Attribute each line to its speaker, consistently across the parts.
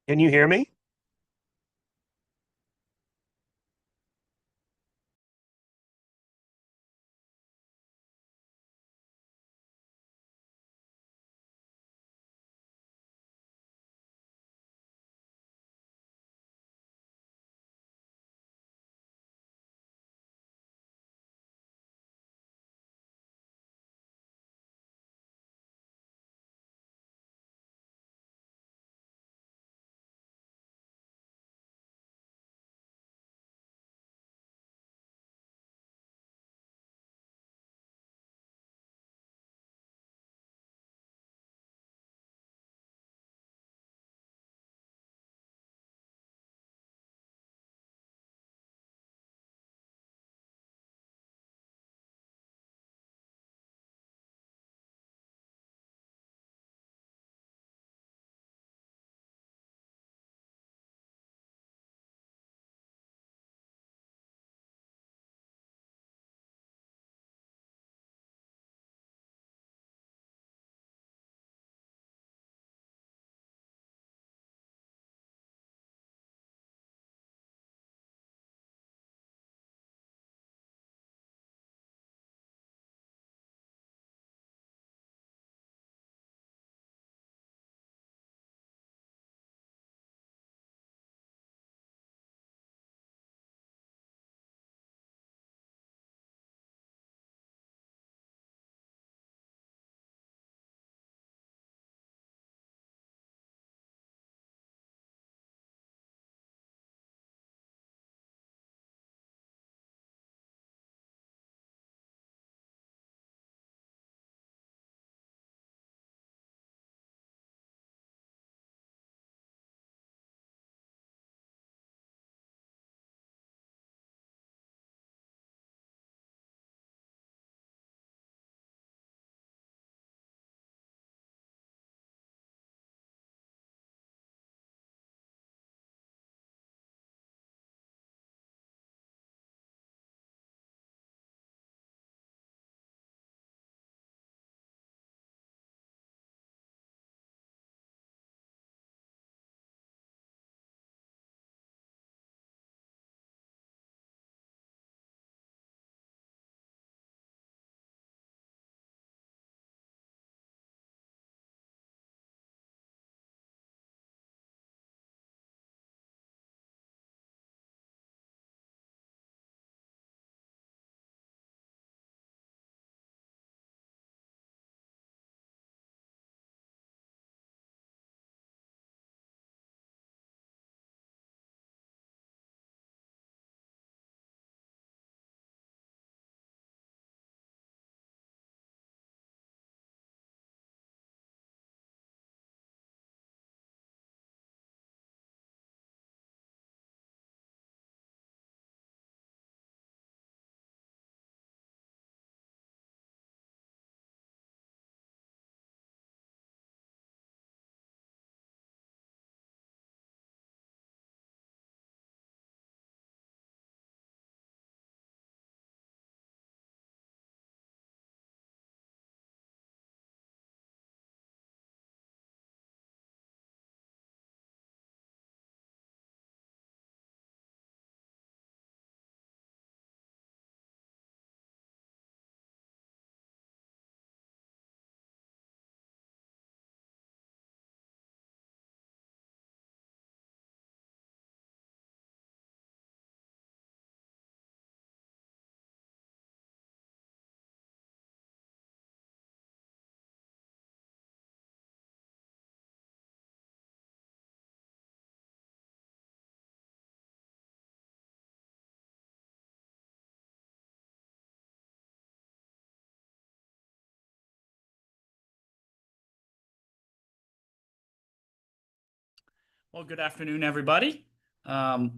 Speaker 1: Can you hear me?
Speaker 2: Well, good afternoon, everybody. Um,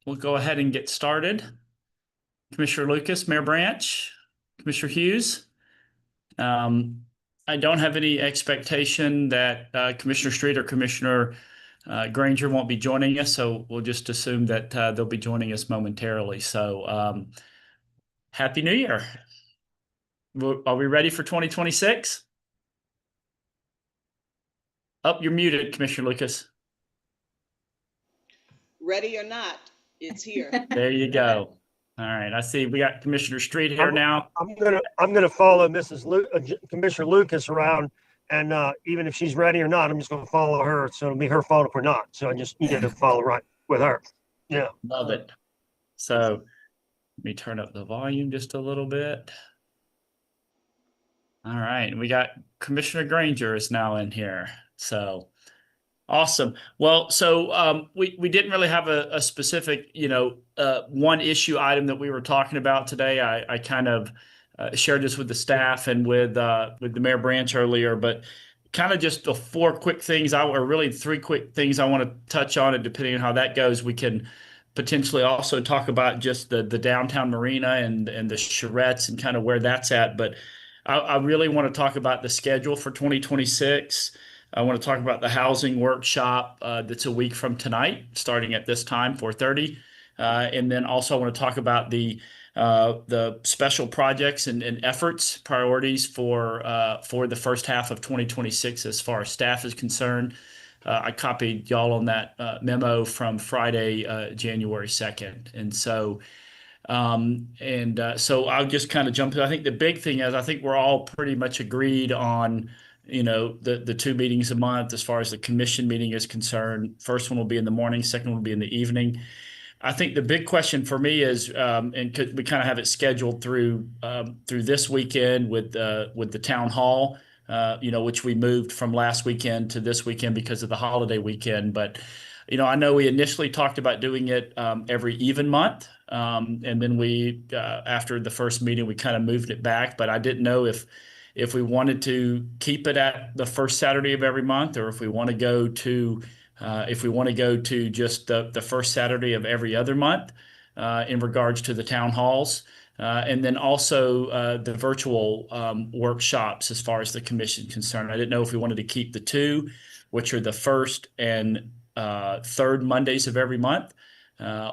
Speaker 2: we'll go ahead and get started. Commissioner Lucas, Mayor Branch, Commissioner Hughes. Um, I don't have any expectation that Commissioner Street or Commissioner Granger won't be joining us, so we'll just assume that they'll be joining us momentarily. So, Happy New Year. Are we ready for 2026? Oh, you're muted, Commissioner Lucas.
Speaker 1: ready or not, it's here.
Speaker 2: There you go. All right. I see we got Commissioner Street here
Speaker 3: I'm,
Speaker 2: now.
Speaker 3: I'm gonna follow Commissioner Lucas around, and even if she's ready or not, I'm just gonna follow her. So it'll be her fault if we're not. So I just need to follow right with her. Yeah.
Speaker 2: Love it. So let me turn up the volume just a little bit. All right. We got Commissioner Granger is now in here. So awesome. Well, so we didn't really have a specific, one issue item that we were talking about today. I kind of shared this with the staff and with the Mayor Branch earlier, but kind of just the four quick things or really three quick things I want to touch on, and depending on how that goes, we can potentially also talk about just the downtown marina and the charrettes and kind of where that's at. But I really want to talk about the schedule for 2026. I want to talk about the housing workshop that's a week from tonight, starting at this time, 4:30. And then also I want to talk about the special projects and efforts, priorities for the first half of 2026 as far as staff is concerned. I copied y'all on that memo from Friday, January 2nd. And so so I'll just kind of jump in. I think the big thing is I think we're all pretty much agreed on, the two meetings a month as far as the commission meeting is concerned. First one will be in the morning, second one will be in the evening. I think the big question for me is, and we kind of have it scheduled through this weekend with the town hall, which we moved from last weekend to this weekend because of the holiday weekend. But I know we initially talked about doing it every even month, and then we after the first meeting we kind of moved it back. But I didn't know if we wanted to keep it at the first Saturday of every month, or if we want to go to just the first Saturday of every other month in regards to the town halls. And then also the virtual workshops as far as the commission concerned. I didn't know if we wanted to keep the two, which are the first and third Mondays of every month,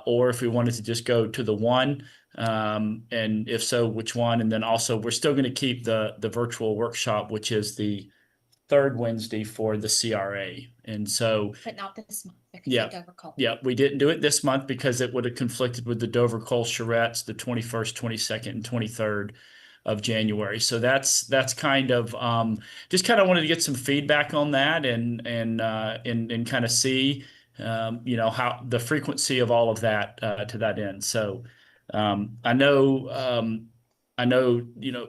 Speaker 2: or if we wanted to just go to the one, and if so, which one? And then also we're still going to keep the virtual workshop, which is the third Wednesday for the CRA. And so,
Speaker 4: but not this month because
Speaker 2: yeah,
Speaker 4: of Dover Cole.
Speaker 2: Yeah, we didn't do it this month because it would have conflicted with the Dover Cole charrettes, the 21st, 22nd, and 23rd of January. So that's kind of just kind of wanted to get some feedback on that and kind of see how the frequency of all of that to that end. So I know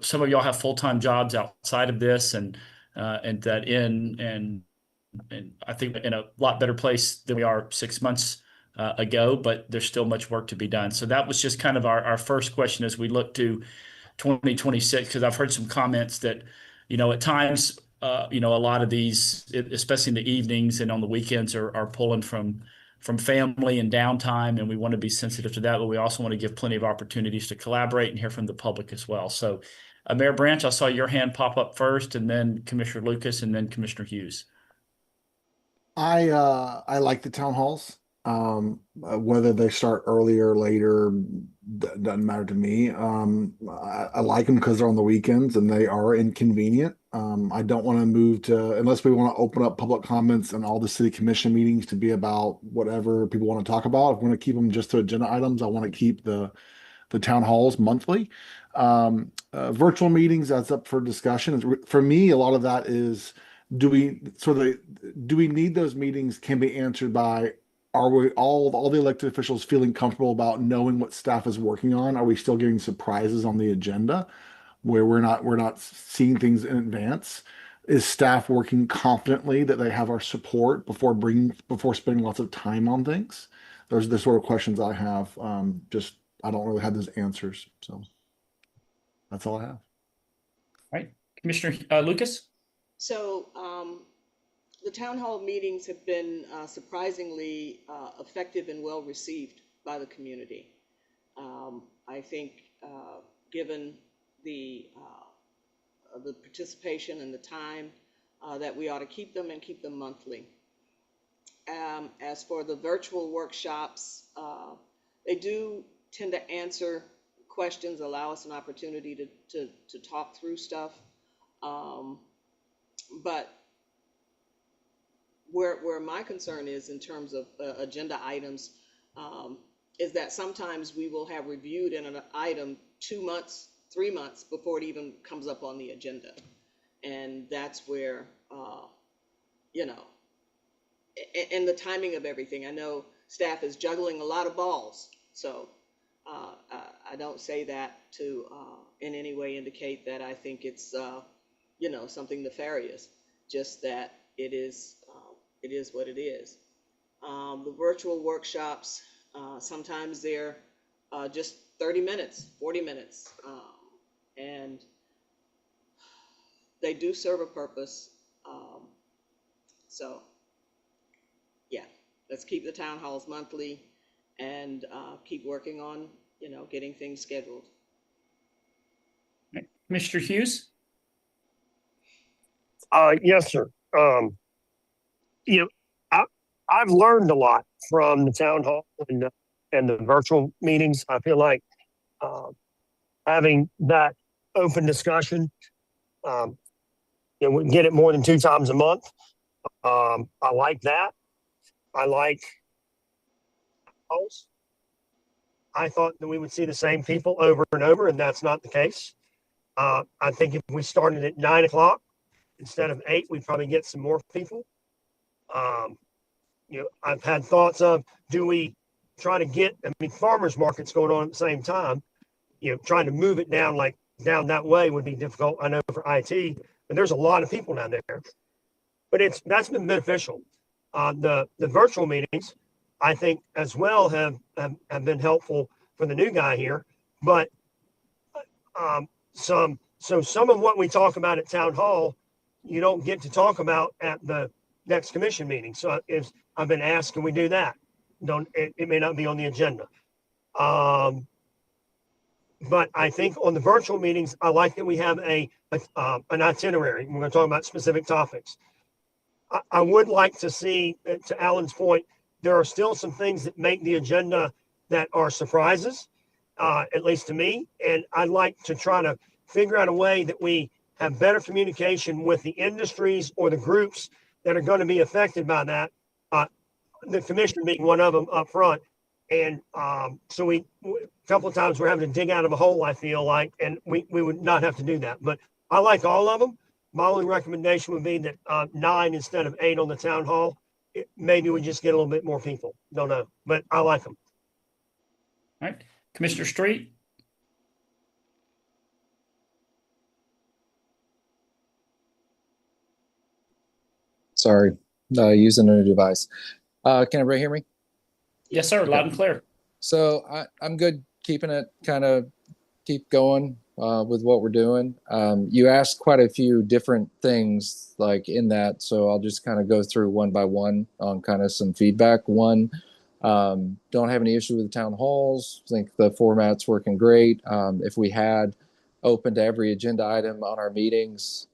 Speaker 2: some of y'all have full-time jobs outside of this and that and I think in a lot better place than we are 6 months ago, but there's still much work to be done. So that was just kind of our first question as we look to 2026, because I've heard some comments that, at times, a lot of these, especially in the evenings and on the weekends, are pulling from family and downtime, and we want to be sensitive to that, but we also want to give plenty of opportunities to collaborate and hear from the public as well. So, Mayor Branch, I saw your hand pop up first, and then Commissioner Lucas, and then Commissioner Hughes.
Speaker 5: I like the town halls. Whether they start earlier or later doesn't matter to me. I like them because they're on the weekends and they are inconvenient. I don't want to move to unless we want to open up public comments and all the city commission meetings to be about whatever people want to talk about. If we want to keep them just to agenda items, I want to keep the town halls monthly. Virtual meetings, that's up for discussion. For me, a lot of that is do we need those meetings can be answered by are we all the elected officials feeling comfortable about knowing what staff is working on? Are we still getting surprises on the agenda where we're not seeing things in advance? Is staff working confidently that they have our support before spending lots of time on things? Those are the sort of questions I have. I don't really have those answers. So that's all I have.
Speaker 2: All right. Commissioner Lucas?
Speaker 1: So the town hall meetings have been surprisingly effective and well received by the community. I think given the participation and the time that we ought to keep them and keep them monthly. As for the virtual workshops, they do tend to answer questions, allow us an opportunity to talk through stuff. But where my concern is in terms of agenda items, is that sometimes we will have reviewed in an item 2 months, 3 months before it even comes up on the agenda. And that's where, you know, and the timing of everything. I know staff is juggling a lot of balls, so I don't say that to in any way indicate that I think it's you know, something nefarious. Just that it is what it is. The virtual workshops, sometimes they're just 30 minutes, 40 minutes, and they do serve a purpose. So yeah, let's keep the town halls monthly and keep working on, you know, getting things scheduled.
Speaker 2: Mr. Hughes?
Speaker 3: Yes, sir. You know, I've learned a lot from the town hall and the virtual meetings. I feel like having that open discussion, you know, we can get it more than 2 times a month. I like that. I like hosts. I thought that we would see the same people over and over, and that's not the case. I think if we started at 9 o'clock instead of 8, we'd probably get some more people. You know, I've had thoughts of, do we try to get, I mean, farmers markets going on at the same time, you know, trying to move it down that way would be difficult. I know for IT, but there's a lot of people down there, but that's been beneficial. The virtual meetings, I think as well have been helpful for the new guy here, but some of what we talk about at town hall, you don't get to talk about at the next commission meeting. So if I've been asked, can we do that? It may not be on the agenda. But I think on the virtual meetings, I like that we have an itinerary. We're going to talk about specific topics. I would like to see, to Alan's point, there are still some things that make the agenda that are surprises, at least to me. And I'd like to try to figure out a way that we have better communication with the industries or the groups that are going to be affected by that. The commissioner being one of them up front. And so a couple of times we're having to dig out of a hole, I feel like, and we would not have to do that. But I like all of them. My only recommendation would be that 9 instead of 8 on the town hall. Maybe we just get a little bit more people. Don't know, but I like them.
Speaker 2: All right. Commissioner Street?
Speaker 4: Sorry, using a new device. Can everybody hear me?
Speaker 2: Yes, sir. Loud and clear.
Speaker 4: So I'm good keeping it kind of keep going with what we're doing. You asked quite a few different things like in that, so I'll just kind of go through one by one on kind of some feedback. One, don't have any issue with the town halls. Think the format's working great. If we had open to every agenda item on our meetings,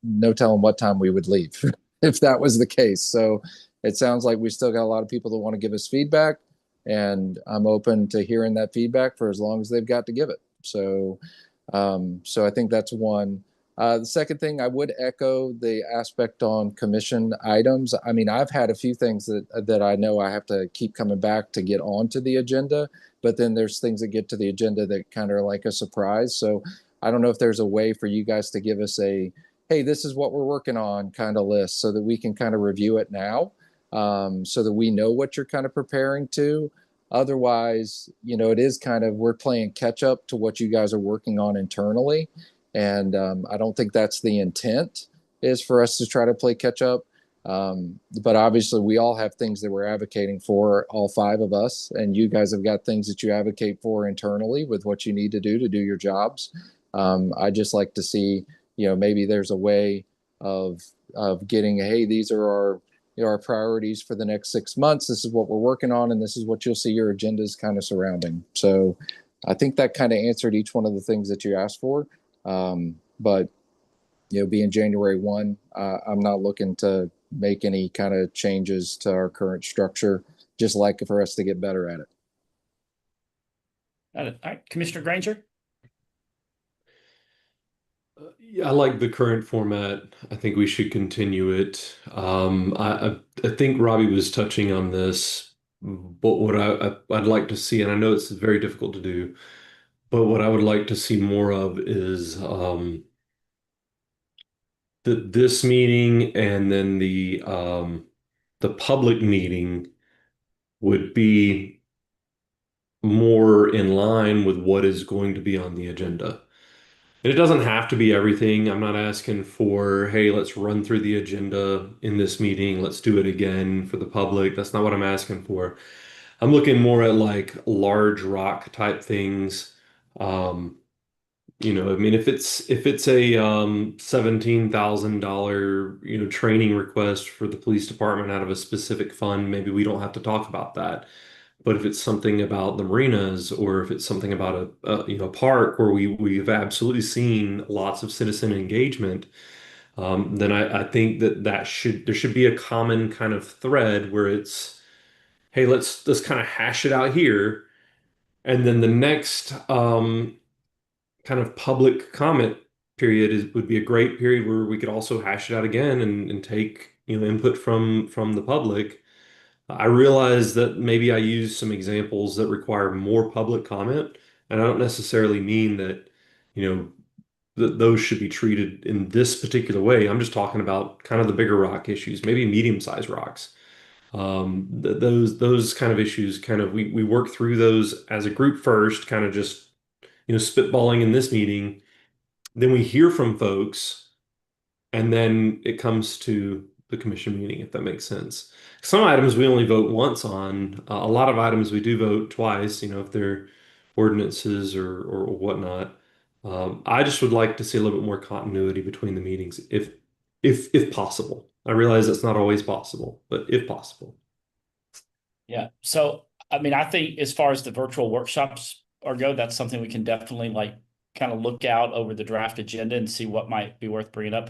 Speaker 4: no telling what time we would leave if that was the case. So it sounds like we still got a lot of people that want to give us feedback, and I'm open to hearing that feedback for as long as they've got to give it. So, so I think that's one. The second thing, I would echo the aspect on commission items. I mean, I've had a few things that I know I have to keep coming back to get onto the agenda, but then there's things that get to the agenda that kind of are like a surprise. So I don't know if there's a way for you guys to give us a, hey, this is what we're working on kind of list so that we can kind of review it now, so that we know what you're kind of preparing to. Otherwise, you know, it is kind of, we're playing catch up to what you guys are working on internally. And I don't think that's the intent, is for us to try to play catch up. But obviously we all have things that we're advocating for, all 5 of us, and you guys have got things that you advocate for internally with what you need to do your jobs. I just like to see, you know, maybe there's a way of getting, hey, these are our, you know, our priorities for the next 6 months. This is what we're working on, and this is what you'll see your agendas kind of surrounding. So I think that kind of answered each one of the things that you asked for. But, you know, being January 1, I'm not looking to make any kind of changes to our current structure, just like for us to get better at it.
Speaker 2: Got it. All right, Commissioner Granger?
Speaker 6: Yeah, I like the current format. I think we should continue it. I think Robbie was touching on this But what I'd like to see, and I know it's very difficult to do, but what I would like to see more of is this meeting and then the public meeting would be more in line with what is going to be on the agenda. And it doesn't have to be everything. I'm not asking for, hey, let's run through the agenda in this meeting. Let's do it again for the public. That's not what I'm asking for. I'm looking more at like large rock type things. Um, I mean, if it's a $17,000 training request for the police department out of a specific fund, maybe we don't have to talk about that. But if it's something about the marinas, or if it's something about a park where we've absolutely seen lots of citizen engagement, then I think there should be a common kind of thread where it's, hey, let's kind of hash it out here, and then the next kind of public comment period would be a great period where we could also hash it out again and take input from the public. I realize that maybe I use some examples that require more public comment, and I don't necessarily mean that, you know, that those should be treated in this particular way. I'm just talking about kind of the bigger rock issues, maybe medium-sized rocks. Those kind of issues, kind of we work through those as a group first, kind of just spitballing in this meeting. Then we hear from folks, and then it comes to the commission meeting, if that makes sense. Some items we only vote once on. A lot of items we do vote twice, if they're ordinances or whatnot. I just would like to see a little bit more continuity between the meetings, if possible. I realize that's not always possible, but if possible.
Speaker 2: Yeah. So, I mean, I think as far as the virtual workshops go, that's something we can definitely like kind of look out over the draft agenda and see what might be worth bringing up.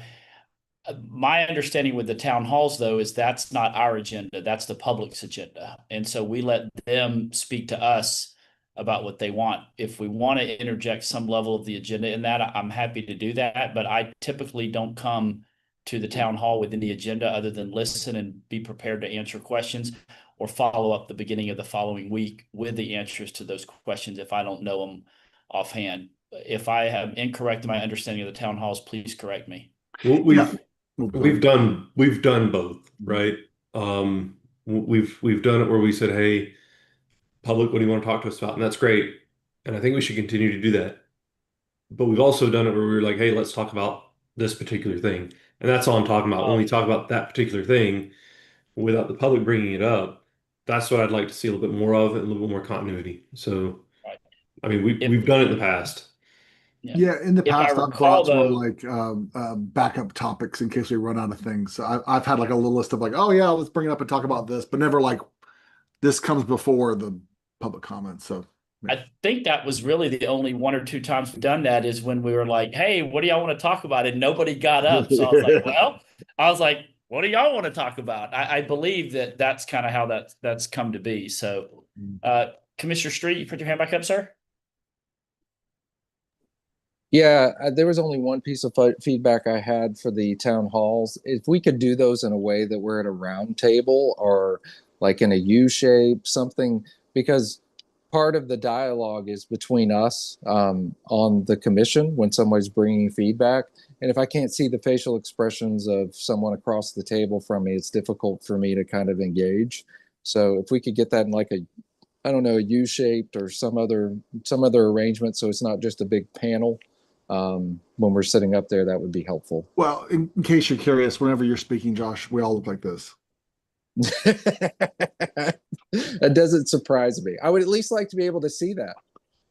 Speaker 2: My understanding with the town halls, though, is that's not our agenda. That's the public's agenda. And so we let them speak to us about what they want. If we want to interject some level of the agenda in that, I'm happy to do that. But I typically don't come to the town hall with any agenda other than listen and be prepared to answer questions or follow up the beginning of the following week with the answers to those questions if I don't know them offhand. If I am incorrect in my understanding of the town halls, please correct me.
Speaker 6: Well,
Speaker 5: Yeah.
Speaker 6: we've done both, right? We've done it where we said, hey, public, what do you want to talk to us about? And that's great. And I think we should continue to do that. But we've also done it where we were like, hey, let's talk about this particular thing. And that's all I'm talking about. When we talk about that particular thing without the public bringing it up, that's what I'd like to see a little bit more of and a little bit more continuity. So,
Speaker 2: Right.
Speaker 6: I mean, we've done it in the past.
Speaker 5: Yeah, in the
Speaker 2: If I
Speaker 5: past, I've
Speaker 2: recall,
Speaker 5: brought sort of
Speaker 2: though,
Speaker 5: like backup topics in case we run out of things. So I've had like a little list of like, oh yeah, let's bring it up and talk about this, but never like this comes before the public comments. So
Speaker 2: I think that was really the only one or two times we've done that is when we were like, hey, what do y'all want to talk about? And nobody got up. So I was like, what do y'all want to talk about? I believe that's kind of how that's come to be. So, Commissioner Street, you put your hand back up, sir.
Speaker 4: Yeah, there was only one piece of feedback I had for the town halls. If we could do those in a way that we're at a round table or like in a U shape, something, because part of the dialogue is between us on the commission when somebody's bringing feedback. And if I can't see the facial expressions of someone across the table from me, it's difficult for me to kind of engage. So if we could get that in like I don't know, a U-shaped or some other arrangement, so it's not just a big panel. When we're sitting up there, that would be helpful.
Speaker 5: well, in case you're curious, whenever you're speaking, Josh, we all look like this.
Speaker 4: That doesn't surprise me. I would at least like to be able to see that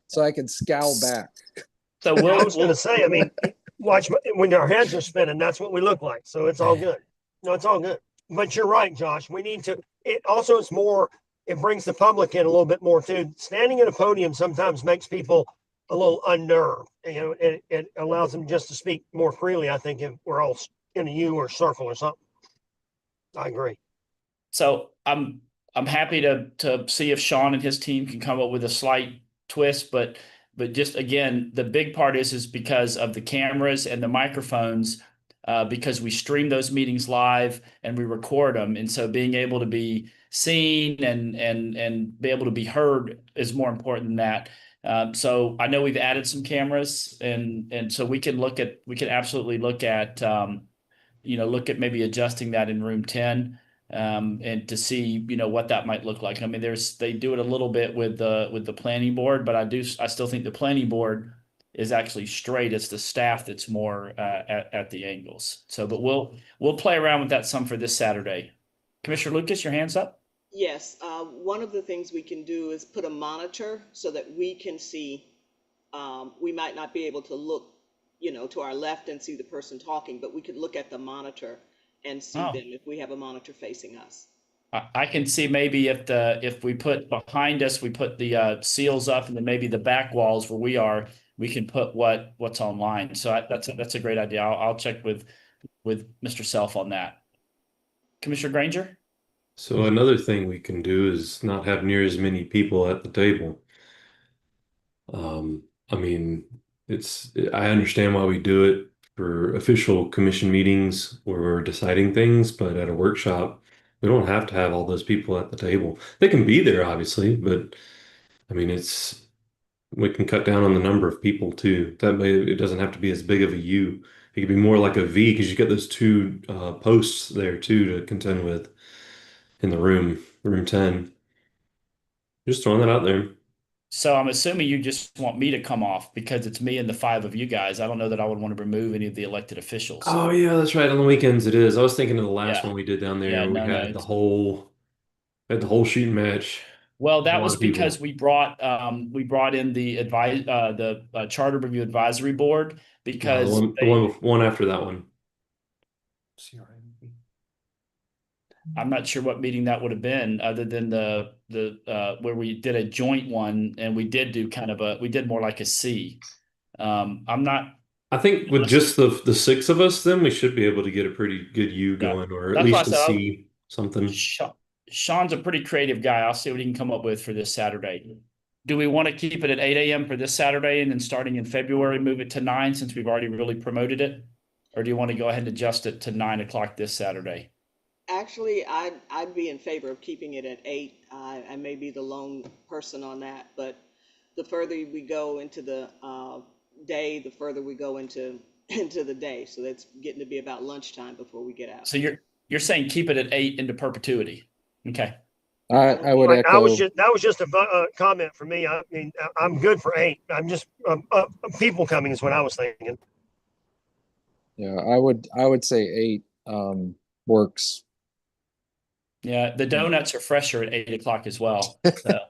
Speaker 4: so I can scowl back.
Speaker 2: So
Speaker 3: I was going to say, I mean, watch when our heads are spinning, that's what we look like. So it's all good. No, it's all good. But you're right, Josh. We need to, it brings the public in a little bit more too. Standing at a podium sometimes makes people a little unnerved. It allows them just to speak more freely, I think, if we're all in a U or circle or something. I agree.
Speaker 2: So I'm happy to see if Sean and his team can come up with a slight twist, but just again, the big part is because of the cameras and the microphones. because we stream those meetings live and we record them. And so being able to be seen and be able to be heard is more important than that. So I know we've added some cameras, and so we can absolutely look at look at maybe adjusting that in room 10, and to see what that might look like. I mean, they do it a little bit with the planning board, but I still think the planning board is actually straight. It's the staff that's more at the angles. So, but we'll play around with that some for this Saturday. Commissioner Lucas, your hand's up.
Speaker 1: Yes, one of the things we can do is put a monitor so that we can see. We might not be able to look, to our left and see the person talking, but we could look at the monitor and see
Speaker 2: Oh.
Speaker 1: them if we have a monitor facing us.
Speaker 2: I can see maybe if we put behind us, we put the seals up, and then maybe the back walls where we are, we can put what's online. So that's a great idea. I'll check with Mr. Self on that. Commissioner Granger?
Speaker 6: So another thing we can do is not have near as many people at the table. I mean, I understand why we do it for official commission meetings where we're deciding things, but at a workshop, we don't have to have all those people at the table. They can be there, obviously, but I mean, we can cut down on the number of people too. That way, it doesn't have to be as big of a U. It could be more like a V because you get those two posts there too to contend with in the room 10. Just throwing that out there.
Speaker 2: So I'm assuming you just want me to come off because it's me and the 5 of you guys. I don't know that I would want to remove any of the elected officials.
Speaker 6: Oh yeah, that's right. On the weekends it is. I was thinking of the last
Speaker 2: Yeah.
Speaker 6: one we did down there.
Speaker 2: Yeah,
Speaker 6: We
Speaker 2: no,
Speaker 6: had the
Speaker 2: it's-
Speaker 6: whole shooting match.
Speaker 2: Well,
Speaker 6: A
Speaker 2: that
Speaker 6: lot
Speaker 2: was
Speaker 6: of people.
Speaker 2: because we brought in the Charter Review Advisory Board because
Speaker 6: The one after that one.
Speaker 2: I'm not sure what meeting that would have been other than the where we did a joint one, and we did more like a C. I'm not.
Speaker 6: I think with just the 6 of us, then we should be able to get a pretty good U
Speaker 2: Yeah.
Speaker 6: going, or at
Speaker 2: That's why I
Speaker 6: least a
Speaker 2: said
Speaker 6: C something.
Speaker 2: Sean's a pretty creative guy. I'll see what he can come up with for this Saturday. Do we want to keep it at 8 a.m. for this Saturday, and then starting in February, move it to 9 since we've already really promoted it? Or do you want to go ahead and adjust it to 9 o'clock this Saturday?
Speaker 1: Actually, I'd be in favor of keeping it at 8. I may be the lone person on that, but the further we go into the day, the further we go into the day. So that's getting to be about lunchtime before we get out.
Speaker 2: So you're saying keep it at 8 into perpetuity. Okay.
Speaker 4: I would
Speaker 3: Like,
Speaker 4: echo.
Speaker 3: that was just a comment for me. I mean, I'm good for 8. I'm just people coming is what I was thinking.
Speaker 4: Yeah, I would say 8 works.
Speaker 2: Yeah, the donuts are fresher at 8 o'clock as well. So.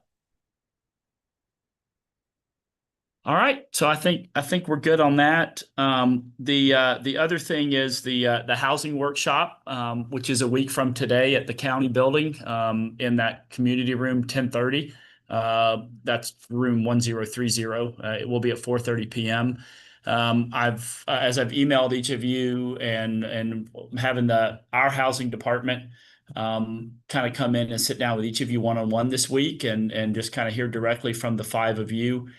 Speaker 2: All right, so I think we're good on that. The other thing is the housing workshop, which is a week from today at the county building, in that community room 1030. That's room 1030. It will be at 4:30 p.m. As I've emailed each of you and having our housing department kind of come in and sit down with each of you one-on-one this week and just kind of hear directly from the 5 of you.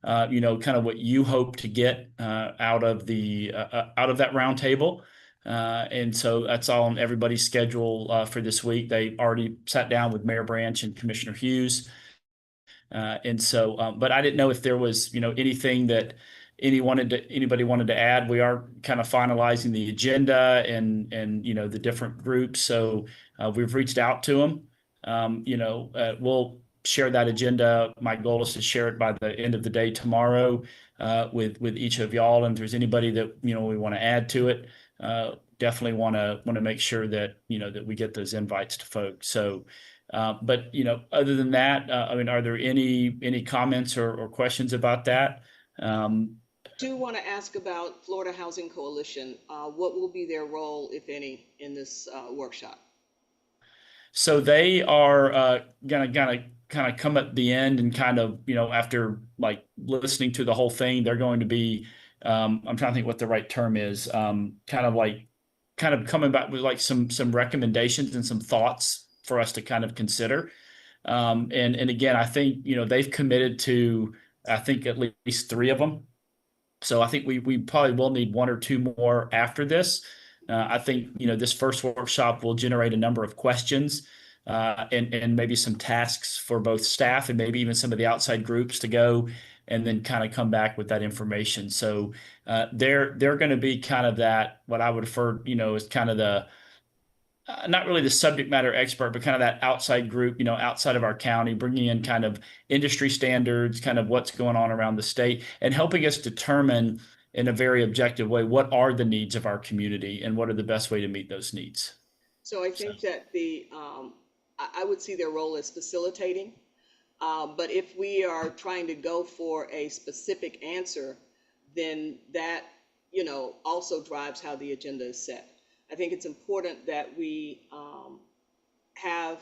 Speaker 2: Kind of what you hope to get out of that round table. And so that's all on everybody's schedule for this week. They already sat down with Mayor Branch and Commissioner Hughes. But I didn't know if there was, anything that anybody wanted to add. We are kind of finalizing the agenda and the different groups. So we've reached out to them. We'll share that agenda. My goal is to share it by the end of the day tomorrow with each of y'all. And if there's anybody that we want to add to it, definitely want to make sure that that we get those invites to folks. So, but other than that, I mean, are there any comments or questions about that?
Speaker 1: Do want to ask about Florida Housing Coalition. What will be their role, if any, in this workshop?
Speaker 2: So they are gonna kind of come at the end and kind of, after like listening to the whole thing, they're going to be, I'm trying to think what the right term is, kind of coming back with like some recommendations and some thoughts for us to kind of consider. And again, I think, they've committed to, I think at least 3 of them. So I think we probably will need 1 or 2 more after this. I think, this first workshop will generate a number of questions and maybe some tasks for both staff and maybe even some of the outside groups to go and then kind of come back with that information. So they're going to be kind of that, what I would refer, as kind of the not really the subject matter expert, but kind of that outside group, outside of our county, bringing in kind of industry standards, kind of what's going on around the state, and helping us determine in a very objective way what are the needs of our community and what are the best way to meet those needs.
Speaker 1: So I think that I would see their role as facilitating. But if we are trying to go for a specific answer, then that, also drives how the agenda is set. I think it's important that we have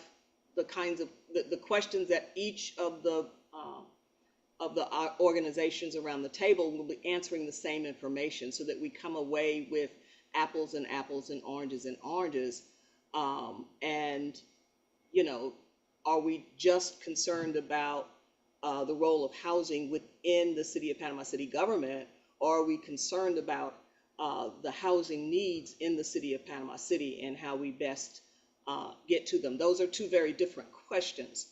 Speaker 1: the kinds of the questions that each of the organizations around the table will be answering the same information, so that we come away with apples and apples and oranges and oranges. And are we just concerned about the role of housing within the City of Panama City government, or are we concerned about the housing needs in the City of Panama City and how we best get to them? Those are two very different questions.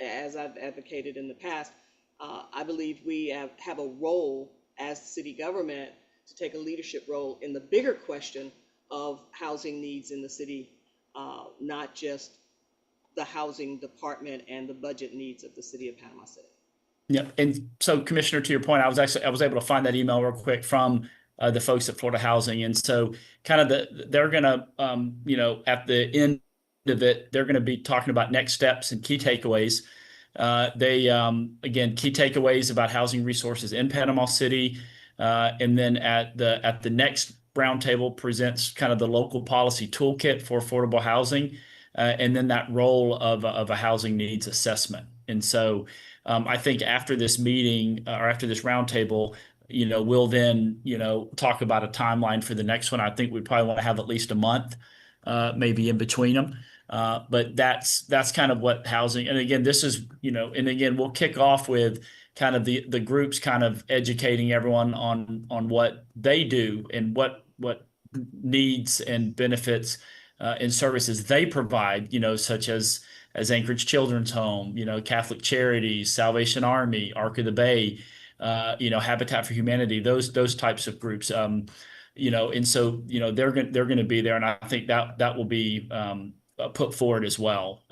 Speaker 1: As I've advocated in the past, I believe we have a role as city government to take a leadership role in the bigger question of housing needs in the city, not just the housing department and the budget needs of the City of Panama City.
Speaker 2: Yeah, and so Commissioner, to your point, I was able to find that email real quick from the folks at Florida Housing, and so kind of they're gonna at the end of it, they're going to be talking about next steps and key takeaways. Again, key takeaways about housing resources in Panama City, and then at the next roundtable presents kind of the local policy toolkit for affordable housing, and then that role of a housing needs assessment. And so I think after this meeting or after this roundtable, we'll then, talk about a timeline for the next one. I think we probably want to have at least a month, maybe in between them. But that's kind of what housing, and again, this is, and again, we'll kick off with kind of the groups kind of educating everyone on what they do and what needs and benefits and services they provide, such as Anchorage Children's Home, Catholic Charities, Salvation Army, Ark of the Bay, Habitat for Humanity, those types of groups, and so, they're going to be there. And I think that will be put forward as well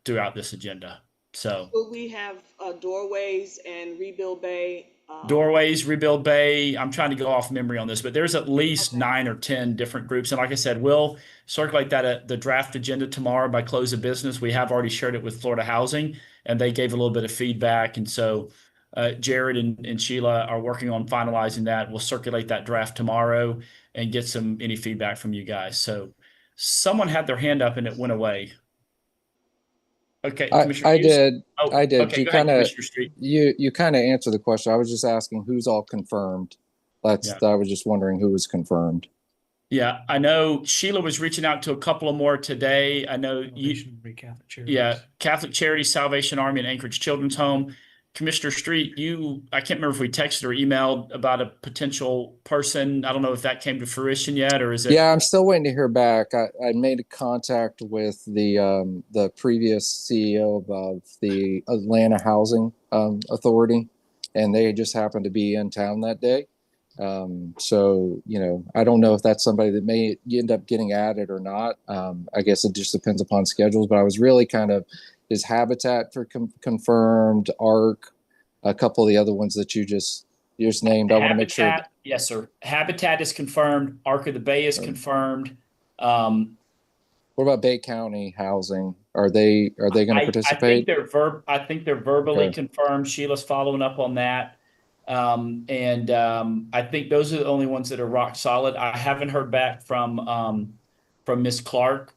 Speaker 2: throughout this agenda. So
Speaker 1: will we have Doorways and Rebuild Bay?
Speaker 2: Doorways, Rebuild Bay. I'm trying to go off memory on this, but there's at least 9 or 10 different groups. And like I said, we'll circulate that at the draft agenda tomorrow by close of business. We have already shared it with Florida Housing, and they gave a little bit of feedback. And so Jared and Sheila are working on finalizing that. We'll circulate that draft tomorrow and get any feedback from you guys. So someone had their hand up and it went away. Okay, Commissioner
Speaker 4: I
Speaker 2: Hughes?
Speaker 4: did.
Speaker 2: Oh,
Speaker 4: I did.
Speaker 2: okay,
Speaker 4: You
Speaker 2: go ahead,
Speaker 4: kind of
Speaker 2: Commissioner Street.
Speaker 4: you kind of answered the question. I was just asking who's all confirmed. I was just wondering who was confirmed.
Speaker 2: Yeah, I know Sheila was reaching out to a couple of more today. I know
Speaker 7: Catholic Charities.
Speaker 2: yeah, Catholic Charities, Salvation Army, and Anchorage Children's Home. Commissioner Street, I can't remember if we texted or emailed about a potential person. I don't know if that came to fruition yet, or is it?
Speaker 4: Yeah, I'm still waiting to hear back. I made a contact with the previous CEO of the Atlanta Housing Authority, and they just happened to be in town that day. So, I don't know if that's somebody that may end up getting added or not. I guess it just depends upon schedules, but I was really kind of, is Habitat for confirmed, ARC, a couple of the other ones that you just named. I want to make sure.
Speaker 2: Yes, sir. Habitat is confirmed. Ark of the Bay is confirmed.
Speaker 4: What about Bay County Housing? Are they going to participate?
Speaker 2: I think they're verbally
Speaker 4: Okay.
Speaker 2: confirmed. Sheila's following up on that. I think those are the only ones that are rock solid. I haven't heard back from Ms. Clark.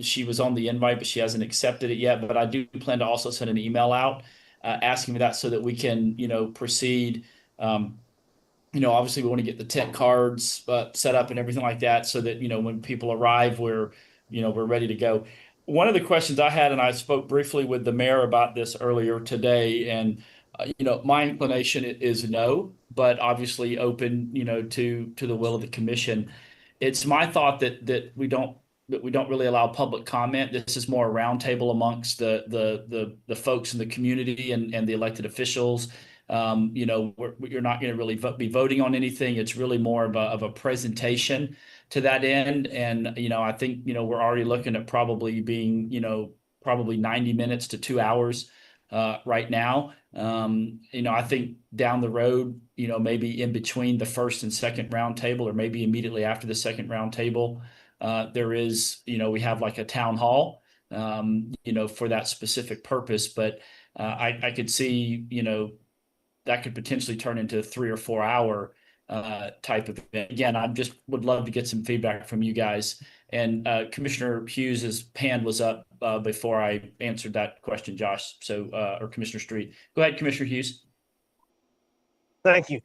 Speaker 2: She was on the invite, but she hasn't accepted it yet. But I do plan to also send an email out asking for that so that we can, proceed. Obviously we want to get the tent cards set up and everything like that so that, when people arrive, we're ready to go. One of the questions I had, and I spoke briefly with the mayor about this earlier today, and my inclination is no, but obviously open, to the will of the commission. it's my thought that we don't really allow public comment. This is more a roundtable amongst the folks in the community and the elected officials. You're not going to really be voting on anything. It's really more of a presentation to that end. And, I think, we're already looking at probably being, probably 90 minutes to 2 hours right now. I think down the road, maybe in between the first and second roundtable, or maybe immediately after the second roundtable, there is, we have like a town hall, for that specific purpose. But I could see, that could potentially turn into a 3 or 4 hour type of event. Again, I just would love to get some feedback from you guys. And Commissioner Hughes's hand was up before I answered that question, Josh. So, or Commissioner Street. Go ahead, Commissioner Hughes.
Speaker 3: Thank you.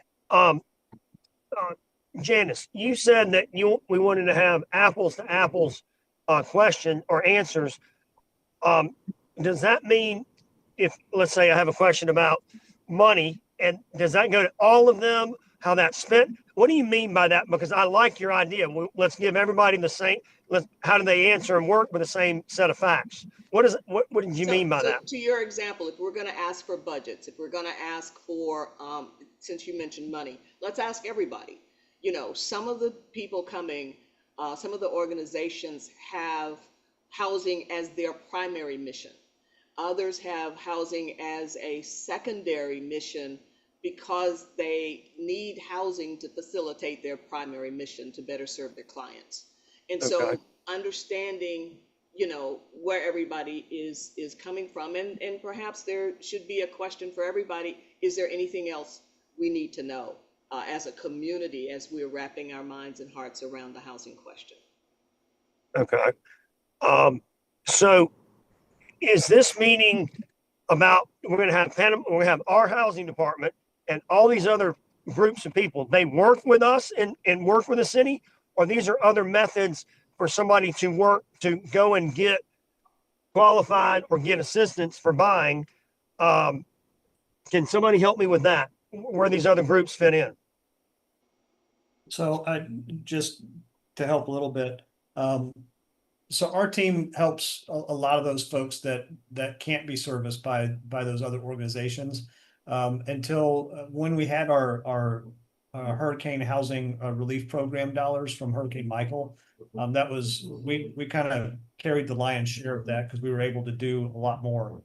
Speaker 3: Janice, you said that we wanted to have apples to apples question or answers. Does that mean if, let's say I have a question about money, and does that go to all of them, how that's spent? What do you mean by that? Because I like your idea. Let's give everybody the same, how do they answer and work with the same set of facts? What did you mean by that?
Speaker 1: To your example, if we're going to ask for budgets, if we're going to ask for, since you mentioned money, let's ask everybody. Some of the people coming, some of the organizations have housing as their primary mission. Others have housing as a secondary mission because they need housing to facilitate their primary mission to better serve their clients. And so understanding, where everybody is coming from, and perhaps there should be a question for everybody. Is there anything else we need to know as a community as we're wrapping our minds and hearts around the housing question?
Speaker 3: Okay. So is this meaning about we're going to have our housing department and all these other groups of people, they work with us and work with the city, or these are other methods for somebody to go and get qualified or get assistance for buying? Can somebody help me with that? Where these other groups fit in?
Speaker 7: So just to help a little bit, so our team helps a lot of those folks that can't be serviced by those other organizations. Until when we had our hurricane housing relief program dollars from Hurricane Michael, that was we kind of carried the lion's share of that because we were able to do a lot more.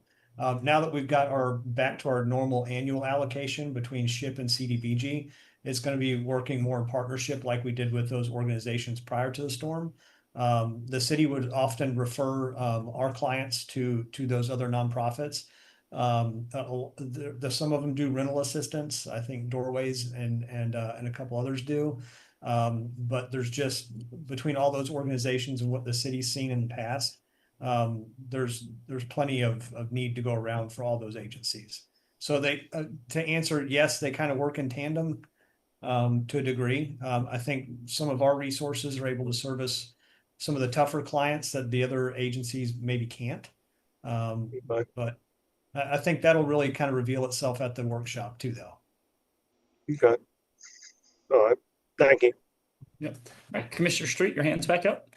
Speaker 7: Now that we've got back to our normal annual allocation between SHIP and CDBG, it's going to be working more in partnership like we did with those organizations prior to the storm. The city would often refer our clients to those other nonprofits. Some of them do rental assistance. I think Doorways and a couple others do. But there's just between all those organizations and what the city's seen in the past, there's plenty of need to go around for all those agencies. So to answer, yes, they kind of work in tandem to a degree. I think some of our resources are able to service some of the tougher clients that the other agencies maybe can't. But I think that'll really kind of reveal itself at the workshop too, though.
Speaker 3: Okay. All right. Thank you.
Speaker 2: Yeah. All right, Commissioner Street, your hand's back up.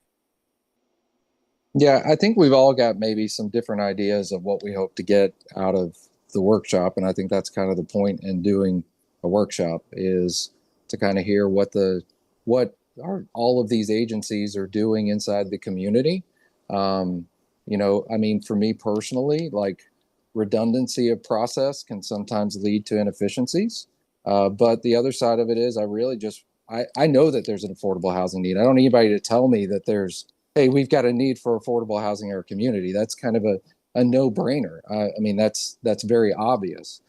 Speaker 4: Yeah, I think we've all got maybe some different ideas of what we hope to get out of the workshop. And I think that's kind of the point in doing a workshop, is to kind of hear what all of these agencies are doing inside the community. I mean, for me personally, like, redundancy of process can sometimes lead to inefficiencies. But the other side of it is I know that there's an affordable housing need. I don't need anybody to tell me that hey, we've got a need for affordable housing in our community. That's kind of a no-brainer. I mean, that's very obvious.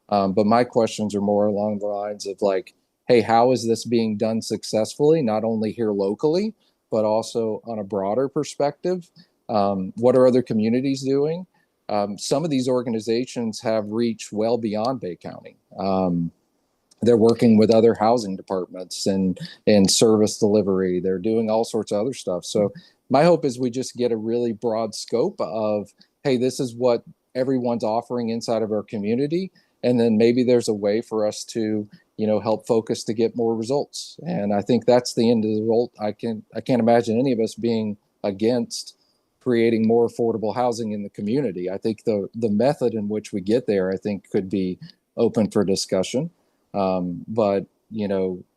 Speaker 4: But my questions are more along the lines of like, hey, how is this being done successfully, not only here locally, but also on a broader perspective? What are other communities doing? Some of these organizations have reached well beyond Bay County. They're working with other housing departments and service delivery. They're doing all sorts of other stuff. So my hope is we just get a really broad scope of, hey, this is what everyone's offering inside of our community. And then maybe there's a way for us to help focus to get more results. And I think that's the end of the result. I can't imagine any of us being against creating more affordable housing in the community. I think the method in which we get there, I think, could be open for discussion. But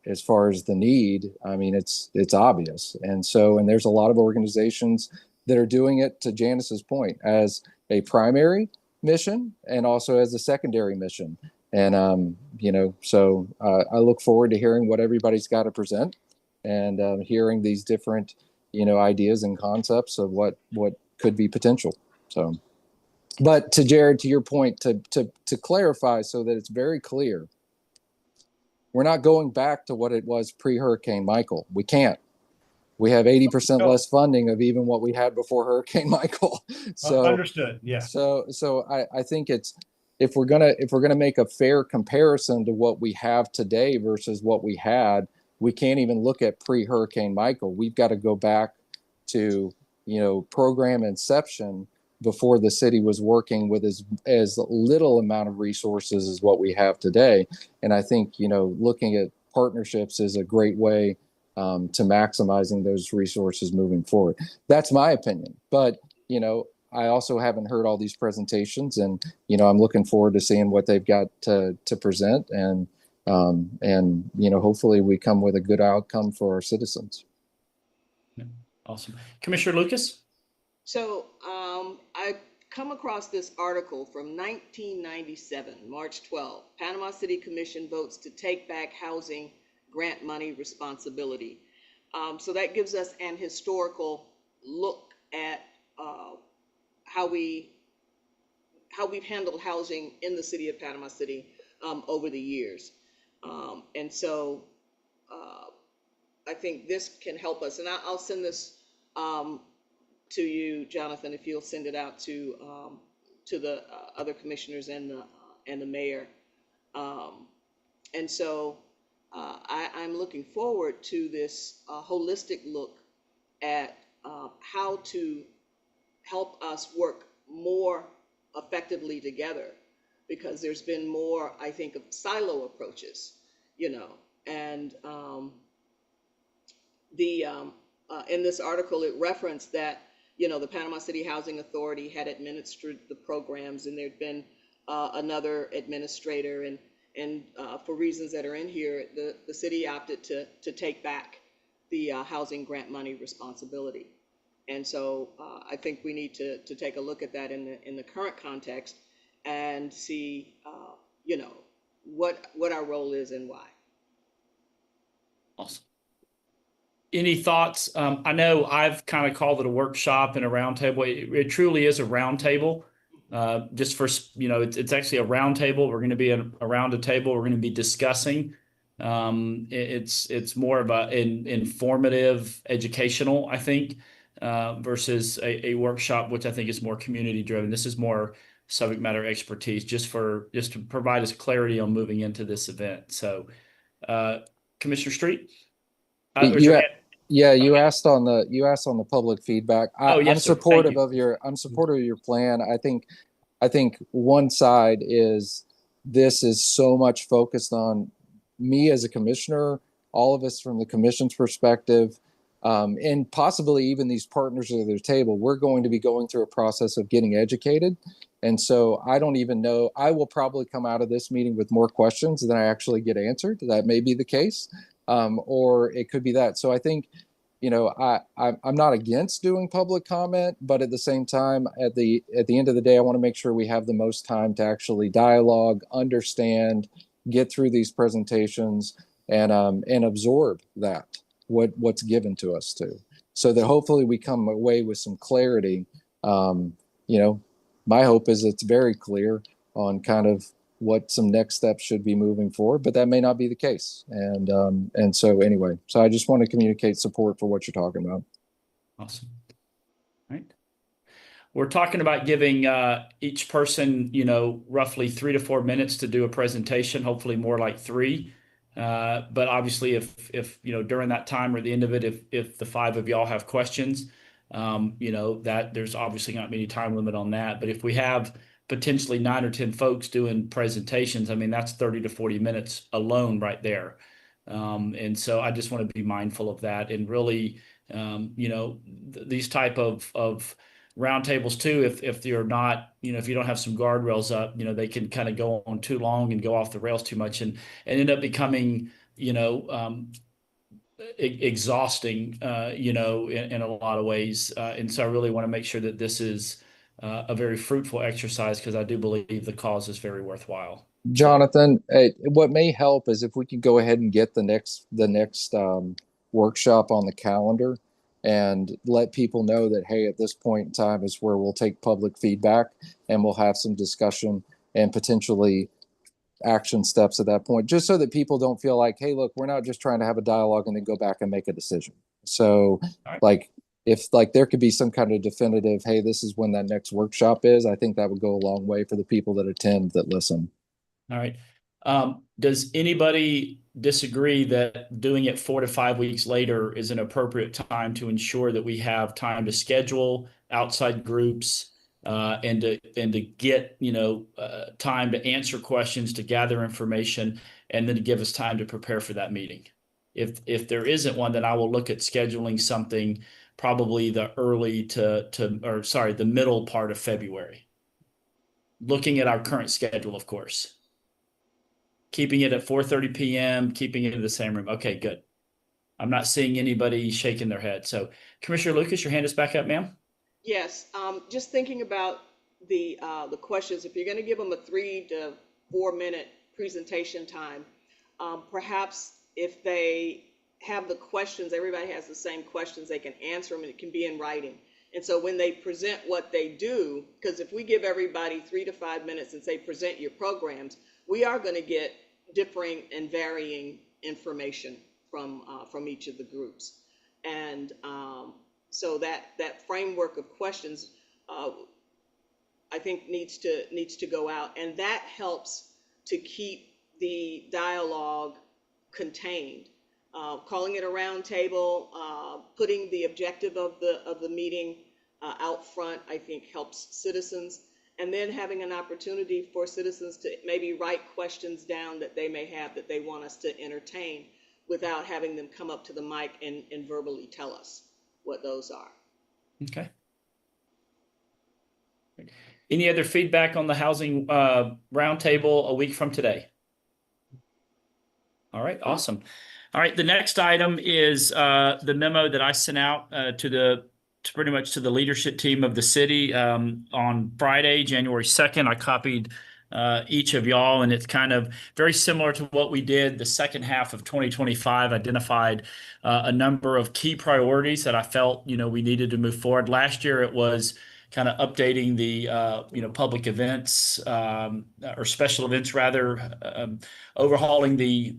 Speaker 4: as far as the need, I mean, it's obvious. And there's a lot of organizations that are doing it, to Janice's point, as a primary mission and also as a secondary mission. And, I look forward to hearing what everybody's got to present and hearing these different, ideas and concepts of what could be potential. So, but to Jared, to your point, to clarify so that it's very clear, we're not going back to what it was pre-Hurricane Michael. We can't. We have 80% less funding of even what we had before Hurricane Michael. So
Speaker 7: understood. Yeah.
Speaker 4: So I think if we're gonna make a fair comparison to what we have today versus what we had, we can't even look at pre-Hurricane Michael. We've got to go back to program inception before the city was working with as little amount of resources as what we have today. And I think looking at partnerships is a great way to maximizing those resources moving forward. That's my opinion. But I also haven't heard all these presentations, and I'm looking forward to seeing what they've got to present, and hopefully we come with a good outcome for our citizens.
Speaker 2: Awesome. Commissioner Lucas?
Speaker 1: So I come across this article from 1997, March 12. Panama City Commission votes to take back housing grant money responsibility. So that gives us an historical look at how we've handled housing in the city of Panama City over the years. And so I think this can help us. And I'll send this to you, Jonathan, if you'll send it out to the other commissioners and the mayor. And so I'm looking forward to this holistic look at how to help us work more effectively together, because there's been more, I think, of silo approaches, and in this article, it referenced that, the Panama City Housing Authority had administered the programs, and there'd been another administrator, and for reasons that are in here, the city opted to take back the housing grant money responsibility. And so I think we need to take a look at that in the current context and see, what our role is and why.
Speaker 2: Awesome. Any thoughts? I know I've kind of called it a workshop and a roundtable. It truly is a roundtable. Just for, it's actually a roundtable. We're going to be around a table. We're going to be discussing. It's more of an informative, educational, I think, versus a workshop, which I think is more community driven. This is more subject matter expertise, just to provide us clarity on moving into this event. So, Commissioner Street.
Speaker 4: You asked on the public feedback. I'm supportive of your plan. I think one side is this is so much focused on me as a commissioner, all of us from the commission's perspective, and possibly even these partners at their table. We're going to be going through a process of getting educated. And so I don't even know, I will probably come out of this meeting with more questions than I actually get answered. That may be the case. Or it could be that. So I think, I'm not against doing public comment, but at the same time, at the end of the day, I want to make sure we have the most time to actually dialogue, understand, get through these presentations, and absorb what's given to us too, so that hopefully we come away with some clarity. My hope is it's very clear on kind of what some next steps should be moving forward, but that may not be the case. And so anyway, so I just want to communicate support for what you're talking about.
Speaker 2: Awesome. All right. We're talking about giving each person, roughly 3 to 4 minutes to do a presentation, hopefully more like 3. But obviously if during that time or the end of it, if the 5 of y'all have questions, that there's obviously not any time limit on that. But if we have potentially 9 or 10 folks doing presentations, I mean, that's 30 to 40 minutes alone right there. And so I just want to be mindful of that, and really, these type of roundtables too, if you're not, if you don't have some guardrails up, they can kind of go on too long and go off the rails too much and end up becoming, exhausting, in a lot of ways. And so I really want to make sure that this is a very fruitful exercise, because I do believe the cause is very worthwhile.
Speaker 4: Jonathan, what may help is if we could go ahead and get the next workshop on the calendar and let people know that, hey, at this point in time is where we'll take public feedback and we'll have some discussion and potentially action steps at that point, just so that people don't feel like, hey, look, we're not just trying to have a dialogue and then go back and make a decision. So like, if like there could be some kind of definitive, hey, this is when that next workshop is, I think that would go a long way for the people that attend, that listen.
Speaker 2: All right. Does anybody disagree that doing it 4 to 5 weeks later is an appropriate time to ensure that we have time to schedule outside groups, and to get, time to answer questions, to gather information, and then to give us time to prepare for that meeting? If there isn't one, then I will look at scheduling something probably the middle part of February. Looking at our current schedule, of course. Keeping it at 4:30 p.m., keeping it in the same room. Okay, good. I'm not seeing anybody shaking their head. So Commissioner Lucas, your hand is back up, ma'am.
Speaker 1: Yes, just thinking about the questions, if you're going to give them a 3 to 4 minute presentation time, perhaps if they have the questions, everybody has the same questions, they can answer them, and it can be in writing. And so when they present what they do, because if we give everybody 3 to 5 minutes and say, present your programs, we are going to get differing and varying information from each of the groups. And so that framework of questions, I think needs to go out, and that helps to keep the dialogue contained. Calling it a round table, putting the objective of the meeting out front, I think helps citizens. And then having an opportunity for citizens to maybe write questions down that they may have that they want us to entertain, without having them come up to the mic and verbally tell us what those are.
Speaker 2: Okay. Any other feedback on the housing roundtable a week from today? All right, awesome. All right, the next item is the memo that I sent out to pretty much to the leadership team of the city on Friday, January 2nd. I copied each of y'all, and it's kind of very similar to what we did the second half of 2025, identified a number of key priorities that I felt, we needed to move forward. Last year, it was kind of updating the, public events or special events rather, overhauling the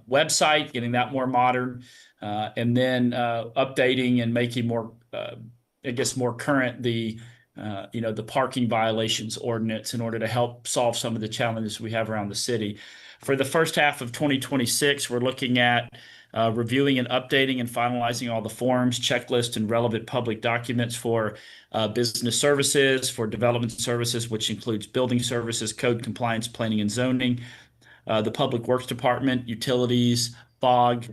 Speaker 2: website, getting that more modern, and then updating and making more, more current the parking violations ordinance in order to help solve some of the challenges we have around the city. For the first half of 2026, we're looking at reviewing and updating and finalizing all the forms, checklists, and relevant public documents for business services, for development services, which includes building services, code compliance, planning and zoning, the Public Works Department, utilities, FOG,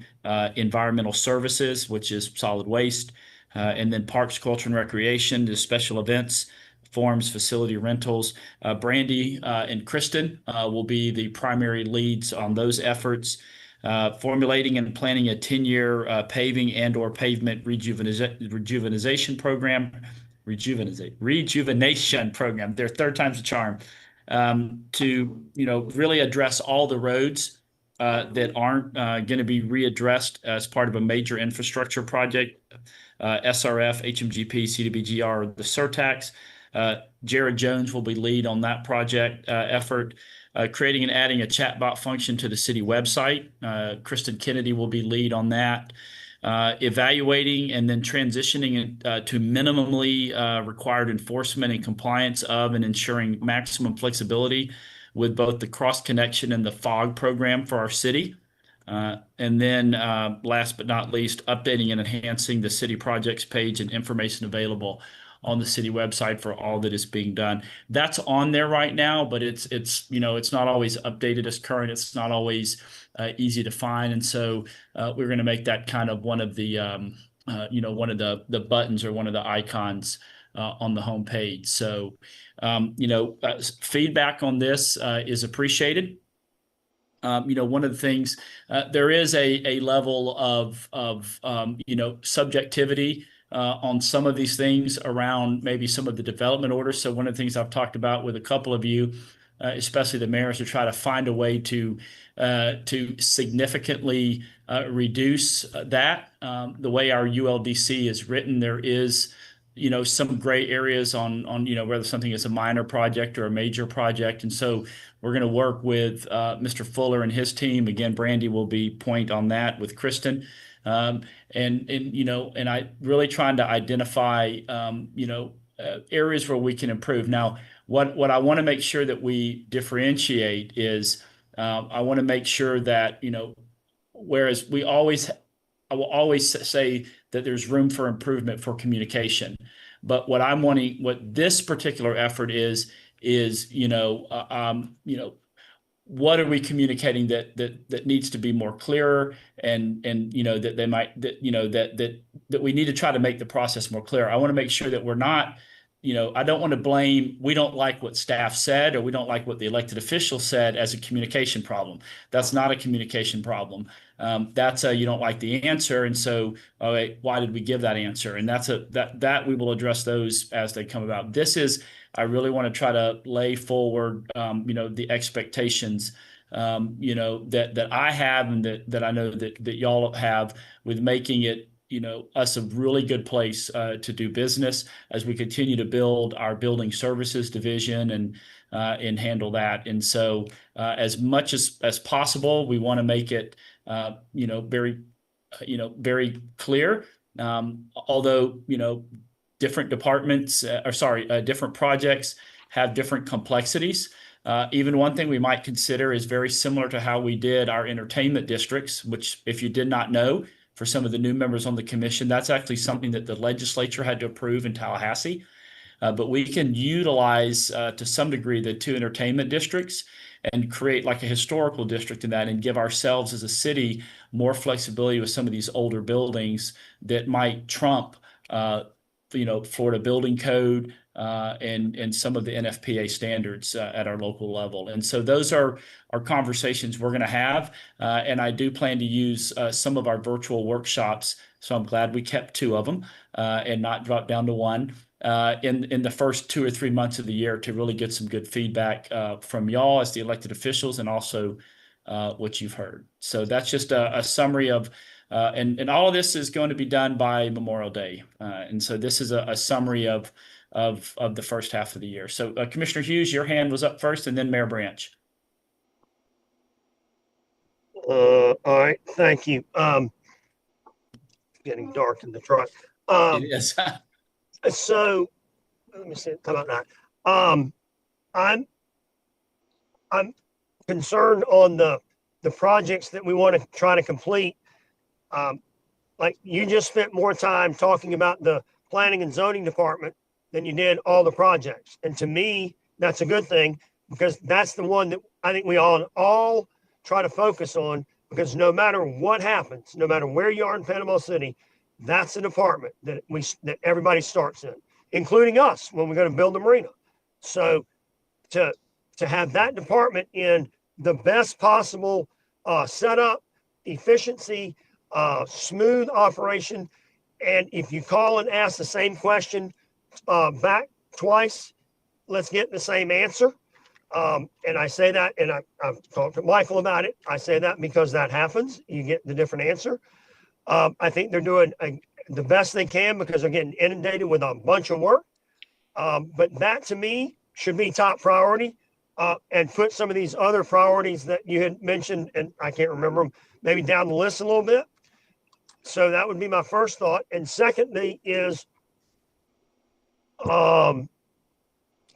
Speaker 2: environmental services, which is solid waste, and then parks, culture, and recreation, the special events, forms, facility rentals. Brandy and Kristen will be the primary leads on those efforts. Formulating and planning a 10-year paving and or pavement rejuvenation program. Their third time's a charm. To really address all the roads that aren't going to be readdressed as part of a major infrastructure project. SRF, HMGP, CDBGR, the surtax. Jared Jones will be lead on that project effort. Creating and adding a chatbot function to the city website. Kristen Kennedy will be lead on that. Evaluating and then transitioning to minimally required enforcement and compliance of, and ensuring maximum flexibility with both the cross connection and the FOG program for our city. And then last but not least, updating and enhancing the city projects page and information available on the city website for all that is being done. That's on there right now, but it's not always updated as current. It's not always easy to find, and so we're going to make that kind of one of the one of the buttons or one of the icons on the homepage. So feedback on this is appreciated. One of the things, there is a level of subjectivity on some of these things around maybe some of the development orders. So one of the things I've talked about with a couple of you, especially the mayors, to try to find a way to significantly reduce that. The way our ULDC is written, there is some gray areas on whether something is a minor project or a major project. And so we're going to work with Mr. Fuller and his team. Again, Brandy will be point on that with Kristen. And I really trying to identify, areas where we can improve. Now, what I want to make sure that we differentiate is I want to make sure that, whereas I will always say that there's room for improvement for communication. But what this particular effort is, what are we communicating that needs to be more clearer, and that we need to try to make the process more clear. I want to make sure that we're not, I don't want to blame, we don't like what staff said, or we don't like what the elected official said as a communication problem. That's not a communication problem. That's you don't like the answer, and so why did we give that answer? And that we will address those as they come about. I really want to try to lay forward the expectations that I have, and that I know that y'all have, with making it us a really good place to do business as we continue to build our building services division and handle that. And so as much as possible, we want to make it very clear. Although different departments different projects have different complexities. Even one thing we might consider is very similar to how we did our entertainment districts, which, if you did not know, for some of the new members on the commission, that's actually something that the legislature had to approve in Tallahassee. But we can utilize to some degree the 2 entertainment districts and create like a historical district in that, and give ourselves as a city more flexibility with some of these older buildings that might trump Florida Building Code and some of the NFPA standards at our local level. And so those are our conversations we're going to have. And I do plan to use some of our virtual workshops. So I'm glad we kept 2 of them and not dropped down to 1 in the first 2 or 3 months of the year, to really get some good feedback from y'all as the elected officials, and also what you've heard. So that's just a summary of and all of this is going to be done by Memorial Day. And so this is a summary of the first half of the year. So Commissioner Hughes, your hand was up first, and then Mayor Branch.
Speaker 3: All right, thank you. Getting dark in the truck.
Speaker 2: It is.
Speaker 3: So let me see. How about that? I'm concerned on the projects that we want to try to complete. Like, you just spent more time talking about the planning and zoning department than you did all the projects. And to me, that's a good thing, because that's the one that I think we all try to focus on, because no matter what happens, no matter where you are in Panama City, that's the department that everybody starts in, including us when we're going to build the marina. So to have that department in the best possible setup, efficiency, smooth operation, and if you call and ask the same question back twice, let's get the same answer. And I say that, and I've talked to Michael about it. I say that because that happens. You get the different answer. I think they're doing the best they can, because they're getting inundated with a bunch of work. But that, to me, should be top priority, and put some of these other priorities that you had mentioned, and I can't remember them, maybe down the list a little bit. So that would be my first thought. And secondly is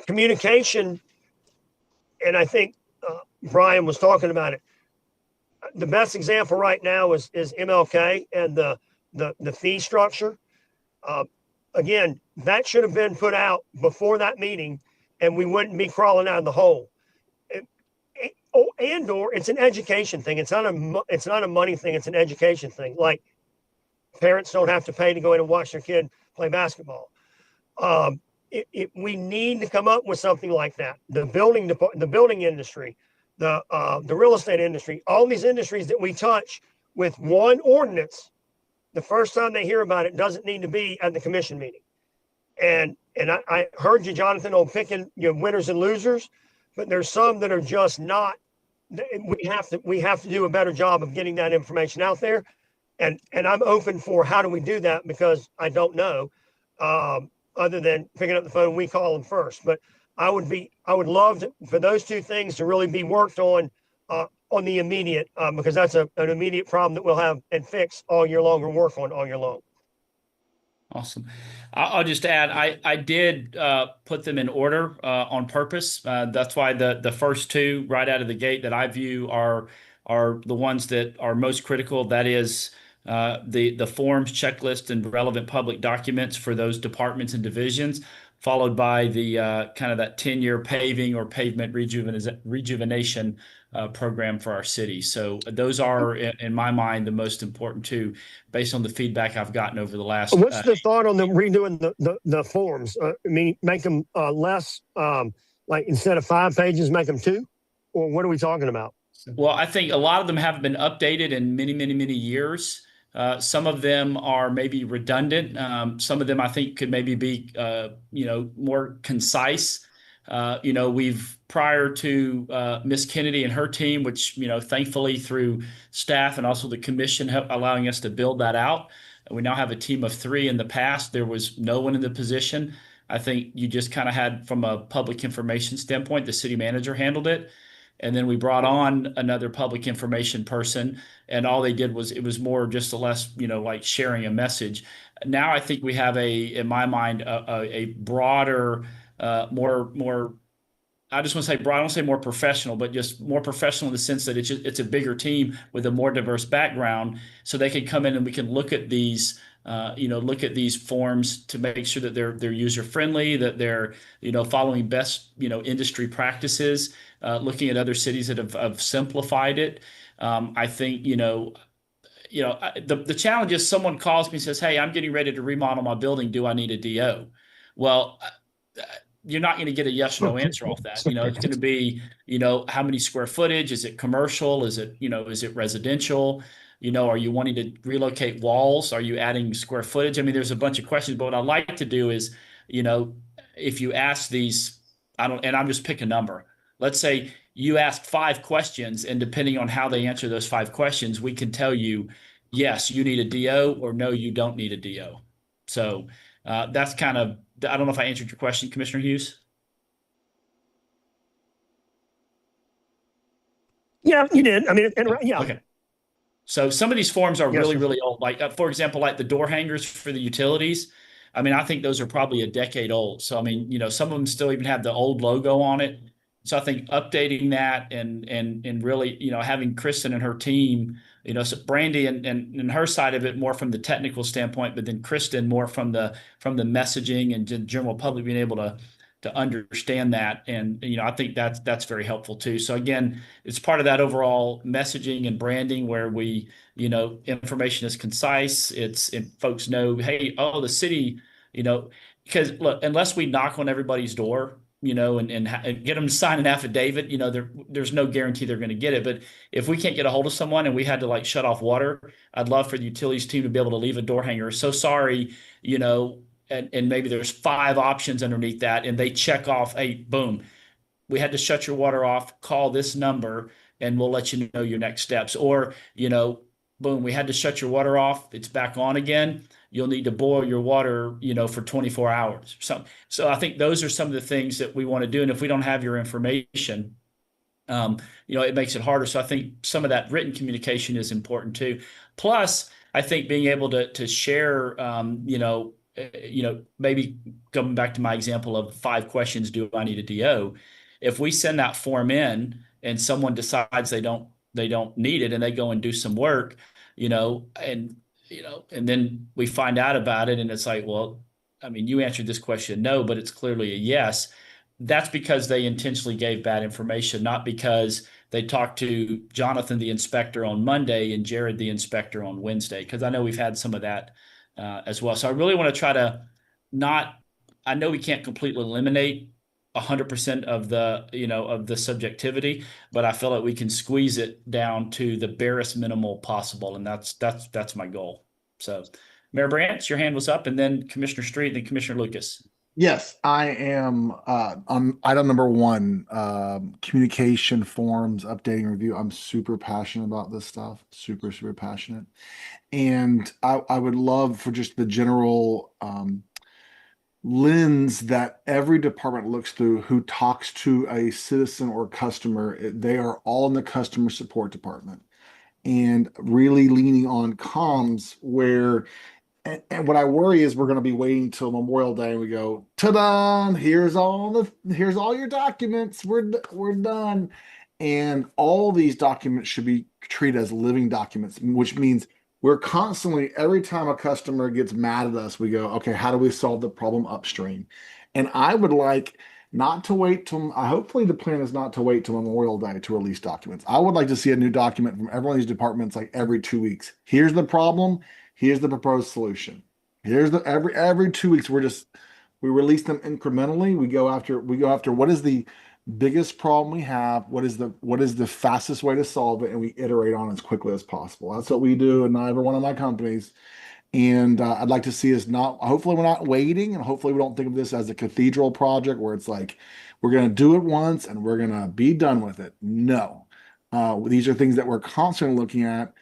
Speaker 3: communication. And I think Brian was talking about it. The best example right now is MLK and the fee structure. again, that should have been put out before that meeting and we wouldn't be crawling out of the hole. Or it's an education thing. It's not a money thing. It's an education thing. Like parents don't have to pay to go in and watch their kid play basketball. We need to come up with something like that. The building industry, the real estate industry, all these industries that we touch with one ordinance, the first time they hear about it doesn't need to be at the commission meeting. And I heard you, Jonathan, on picking winners and losers, but there's some that are just not. We have to do a better job of getting that information out there. And I'm open for how do we do that, because I don't know, other than picking up the phone, we call them first. But I would love for those two things to really be worked on the immediate, because that's an immediate problem that we'll have and fix all year long or work on all year long.
Speaker 2: Awesome. I'll just add, I did put them in order on purpose. That's why the first two right out of the gate that I view are the ones that are most critical. That is the forms, checklist, and relevant public documents for those departments and divisions, followed by the kind of that 10-year paving or pavement rejuvenation program for our city. So those are, in my mind, the most important two, based on the feedback I've gotten over the last.
Speaker 3: What's the thought on them redoing the forms? I mean, make them less, like instead of 5 pages, make them 2? Or what are we talking about?
Speaker 2: Well, I think a lot of them haven't been updated in many, many, many years. Some of them are maybe redundant. Some of them I think could maybe be, more concise. We've, prior to Miss Kennedy and her team, which, thankfully through staff and also the commission allowing us to build that out. We now have a team of 3. In the past, there was no one in the position. I think you just kind of had, from a public information standpoint, the city manager handled it. And then we brought on another public information person, and all they did was, it was more just a less, like sharing a message. Now I think we have in my mind, a broader, more, I just want to say broad, I don't say more professional, but just more professional in the sense that it's a bigger team with a more diverse background, so they can come in and we can look at these, look at these forms to make sure that they're user friendly, that they're, following best, industry practices, looking at other cities that have simplified it. I think, the challenge is someone calls me and says, "Hey, I'm getting ready to remodel my building. Do I need a DO?" Well, you're not going to get a yes or no answer off that. It's going to be, how many square footage? Is it commercial? Is it residential? Are you wanting to relocate walls? Are you adding square footage? I mean, there's a bunch of questions, but what I like to do is, if you ask these, and I'm just pick a number. Let's say you ask 5 questions, and depending on how they answer those 5 questions, we can tell you, yes, you need a DO, or no, you don't need a DO. So that's kind of, I don't know if I answered your question, Commissioner Hughes.
Speaker 3: Yeah, you did. I mean, yeah.
Speaker 2: Okay. So some of these forms are
Speaker 3: Yes,
Speaker 2: really,
Speaker 3: sir.
Speaker 2: really old. Like, for example, like the door hangers for the utilities. I mean, I think those are probably a decade old. So, I mean, some of them still even have the old logo on it. So I think updating that and really, having Kristen and her team, so Brandy and her side of it more from the technical standpoint, but then Kristen more from the messaging and general public being able to understand that. And, I think that's very helpful too. So again, it's part of that overall messaging and branding where we, information is concise. And folks know, hey, the city, because look, unless we knock on everybody's door, and get them to sign an affidavit, there's no guarantee they're going to get it. But if we can't get a hold of someone and we had to shut off water, I'd love for the utilities team to be able to leave a door hanger. So sorry, and maybe there's 5 options underneath that, and they check off, hey, boom, we had to shut your water off, call this number, and we'll let you know your next steps. Or, boom, we had to shut your water off, it's back on again. You'll need to boil your water, for 24 hours. So I think those are some of the things that we want to do. And if we don't have your information, it makes it harder. So I think some of that written communication is important too. Plus, I think being able to share, maybe going back to my example of 5 questions, do I need a DO? If we send that form in and someone decides they don't need it and they go and do some work, and then we find out about it and it's like, well, I mean, you answered this question no, but it's clearly a yes. That's because they intentionally gave bad information, not because they talked to Jonathan, the inspector, on Monday and Jared, the inspector, on Wednesday, because I know we've had some of that as well. So I really want to try to not, I know we can't completely eliminate 100% of the, of the subjectivity, but I feel like we can squeeze it down to the barest minimal possible. And that's my goal. So Mayor Branch, your hand was up, and then Commissioner Street, and then Commissioner Lucas.
Speaker 5: Yes, I am on item number one, communication forms, updating review. I'm super passionate about this stuff, super, super passionate. And I would love for just the general lens that every department looks through who talks to a citizen or customer. They are all in the customer support department, and really leaning on comms where. And what I worry is we're going to be waiting till Memorial Day and we go, ta-da! Here's all your documents. We're done. And all these documents should be treated as living documents, which means we're constantly, every time a customer gets mad at us, we go, okay, how do we solve the problem upstream? And I would like not to wait till, hopefully the plan is not to wait till Memorial Day to release documents. I would like to see a new document from every one of these departments like every 2 weeks. Here's the problem. Here's the proposed solution. Here's the every 2 weeks we release them incrementally. We go after what is the biggest problem we have, what is the fastest way to solve it, and we iterate on as quickly as possible. That's what we do in every one of my companies. And I'd like to see us hopefully we're not waiting, and hopefully we don't think of this as a cathedral project where it's like we're going to do it once and we're going to be done with it. No, these are things that we're constantly looking at.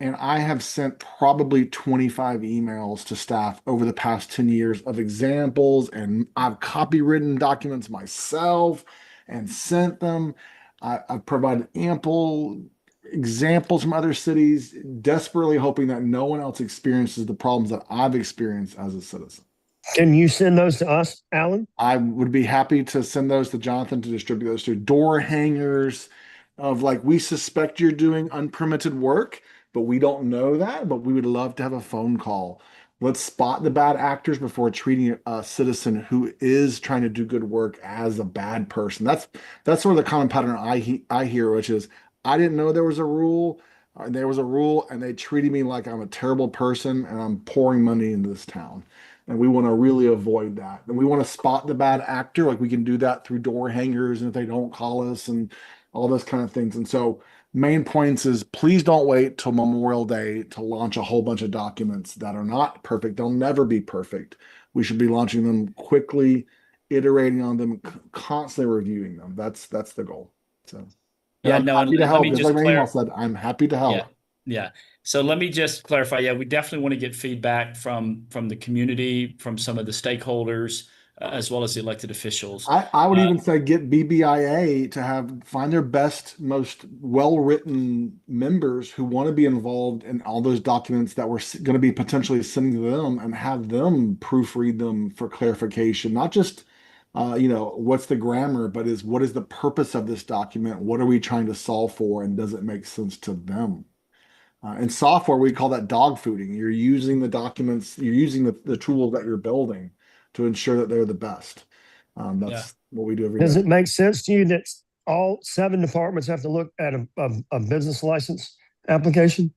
Speaker 5: And I have sent probably 25 emails to staff over the past 10 years of examples, and I've copywritten documents myself and sent them. I've provided ample examples from other cities, desperately hoping that no one else experiences the problems that I've experienced as a citizen.
Speaker 3: Can you send those to us, Alan?
Speaker 5: I would be happy to send those to Jonathan to distribute those to door hangers of like, we suspect you're doing unpermitted work, but we don't know that, but we would love to have a phone call. Let's spot the bad actors before treating a citizen who is trying to do good work as a bad person. That's sort of the common pattern I hear, which is, I didn't know there was a rule, and they treated me like I'm a terrible person and I'm pouring money into this town. And we want to really avoid that. And we want to spot the bad actor. Like we can do that through door hangers, and if they don't call us and all those kind of things. And so main points is please don't wait till Memorial Day to launch a whole bunch of documents that are not perfect. They'll never be perfect. We should be launching them quickly, iterating on them, constantly reviewing them. That's the goal. So
Speaker 2: Yeah,
Speaker 5: I'm
Speaker 2: no,
Speaker 5: happy to
Speaker 2: let
Speaker 5: help.
Speaker 2: me
Speaker 5: Just
Speaker 2: just
Speaker 5: like my email said, I'm happy to help.
Speaker 2: Yeah. Yeah. So let me just clarify. Yeah, we definitely want to get feedback from the community, from some of the stakeholders, as well as the elected officials.
Speaker 5: I would even say get BBIA to find their best, most well-written members who want to be involved in all those documents that we're going to be potentially sending to them, and have them proofread them for clarification, not just what's the grammar, but what is the purpose of this document? What are we trying to solve for? And does it make sense to them? In software, we call that dog fooding. You're using the documents, you're using the tools that you're building to ensure that they're the best. That's what we do every day.
Speaker 8: Does it make sense to you that all 7 departments have to look at a business license application?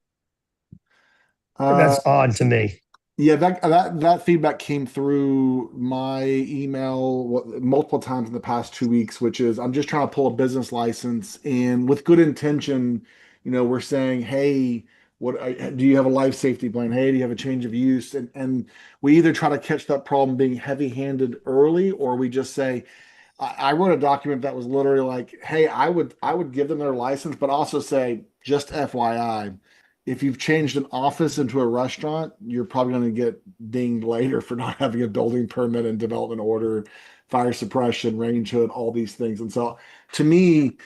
Speaker 8: That's odd to me.
Speaker 5: Yeah, that feedback came through my email multiple times in the past 2 weeks, which is I'm just trying to pull a business license, and with good intention, we're saying, hey, what do you have a life safety plan? Hey, do you have a change of use? And we either try to catch that problem being heavy-handed early, or we just say, I wrote a document that was literally like, hey, I would give them their license, but also say, just FYI, if you've changed an office into a restaurant, you're probably going to get dinged later for not having a building permit and development order, fire suppression, range hood, all these things. And so to me,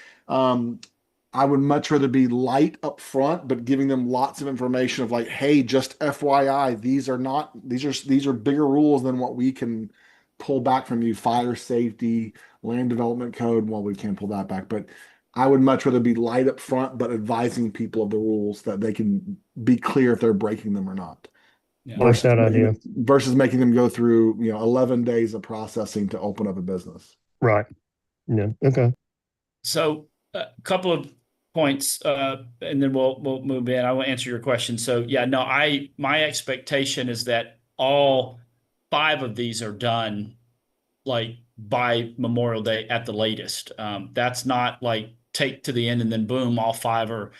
Speaker 5: I would much rather be light up front, but giving them lots of information of like, hey, just FYI, these are bigger rules than what we can pull back from you. Fire safety, land development code, well, we can't pull that back. But I would much rather be light up front, but advising people of the rules that they can be clear if they're breaking them or not.
Speaker 2: Yeah.
Speaker 8: Like that idea.
Speaker 5: versus making them go through, 11 days of processing to open up a business.
Speaker 8: Right. Yeah. Okay.
Speaker 2: So a couple of points, and then we'll move in. I will answer your question. So yeah, no, my expectation is that all 5 of these are done like by Memorial Day at the latest. That's not like take to the end and then boom, all 5 are,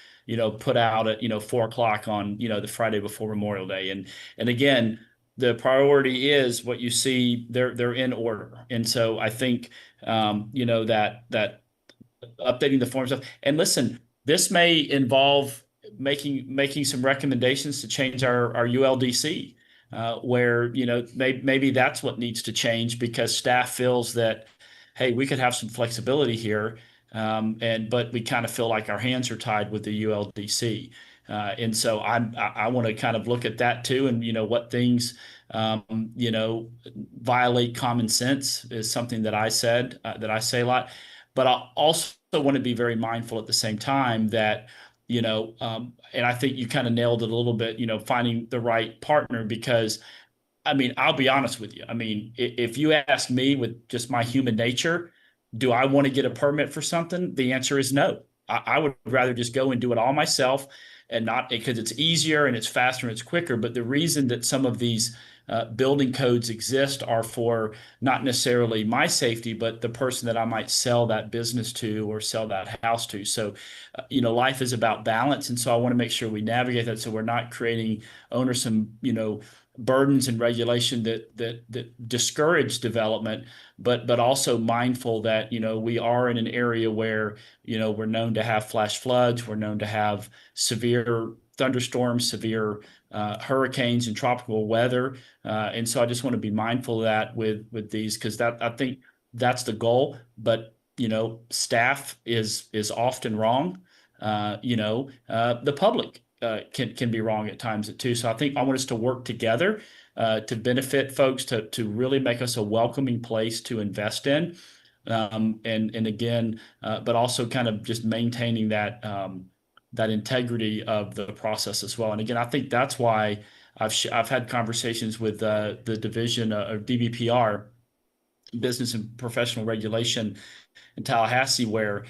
Speaker 2: put out at, 4:00 on, the Friday before Memorial Day. And again, the priority is what you see, they're in order. And so I think, that updating the forms of, and listen, this may involve making some recommendations to change our ULDC, where maybe that's what needs to change because staff feels that, hey, we could have some flexibility here, but we kind of feel like our hands are tied with the ULDC, and so I want to kind of look at that too, and what things violate common sense is something that I say a lot, but I also want to be very mindful at the same time that and I think you kind of nailed it a little bit, finding the right partner, because I mean, I'll be honest with you. I mean, if you ask me with just my human nature, do I want to get a permit for something? The answer is no. I would rather just go and do it all myself, and not because it's easier and it's faster and it's quicker. But the reason that some of these building codes exist are for not necessarily my safety, but the person that I might sell that business to or sell that house to. So, life is about balance. And so I want to make sure we navigate that so we're not creating onersome, burdens and regulation that discourage development, but also mindful that, we are in an area where, we're known to have flash floods, we're known to have severe thunderstorms, severe hurricanes and tropical weather. And so I just want to be mindful of that with these, because I think that's the goal. But, staff is often wrong. The public can be wrong at times too. So I think I want us to work together to benefit folks, to really make us a welcoming place to invest in. And again, but also kind of just maintaining that integrity of the process as well. And again, I think that's why I've had conversations with the division of DBPR, Business and Professional Regulation in Tallahassee, where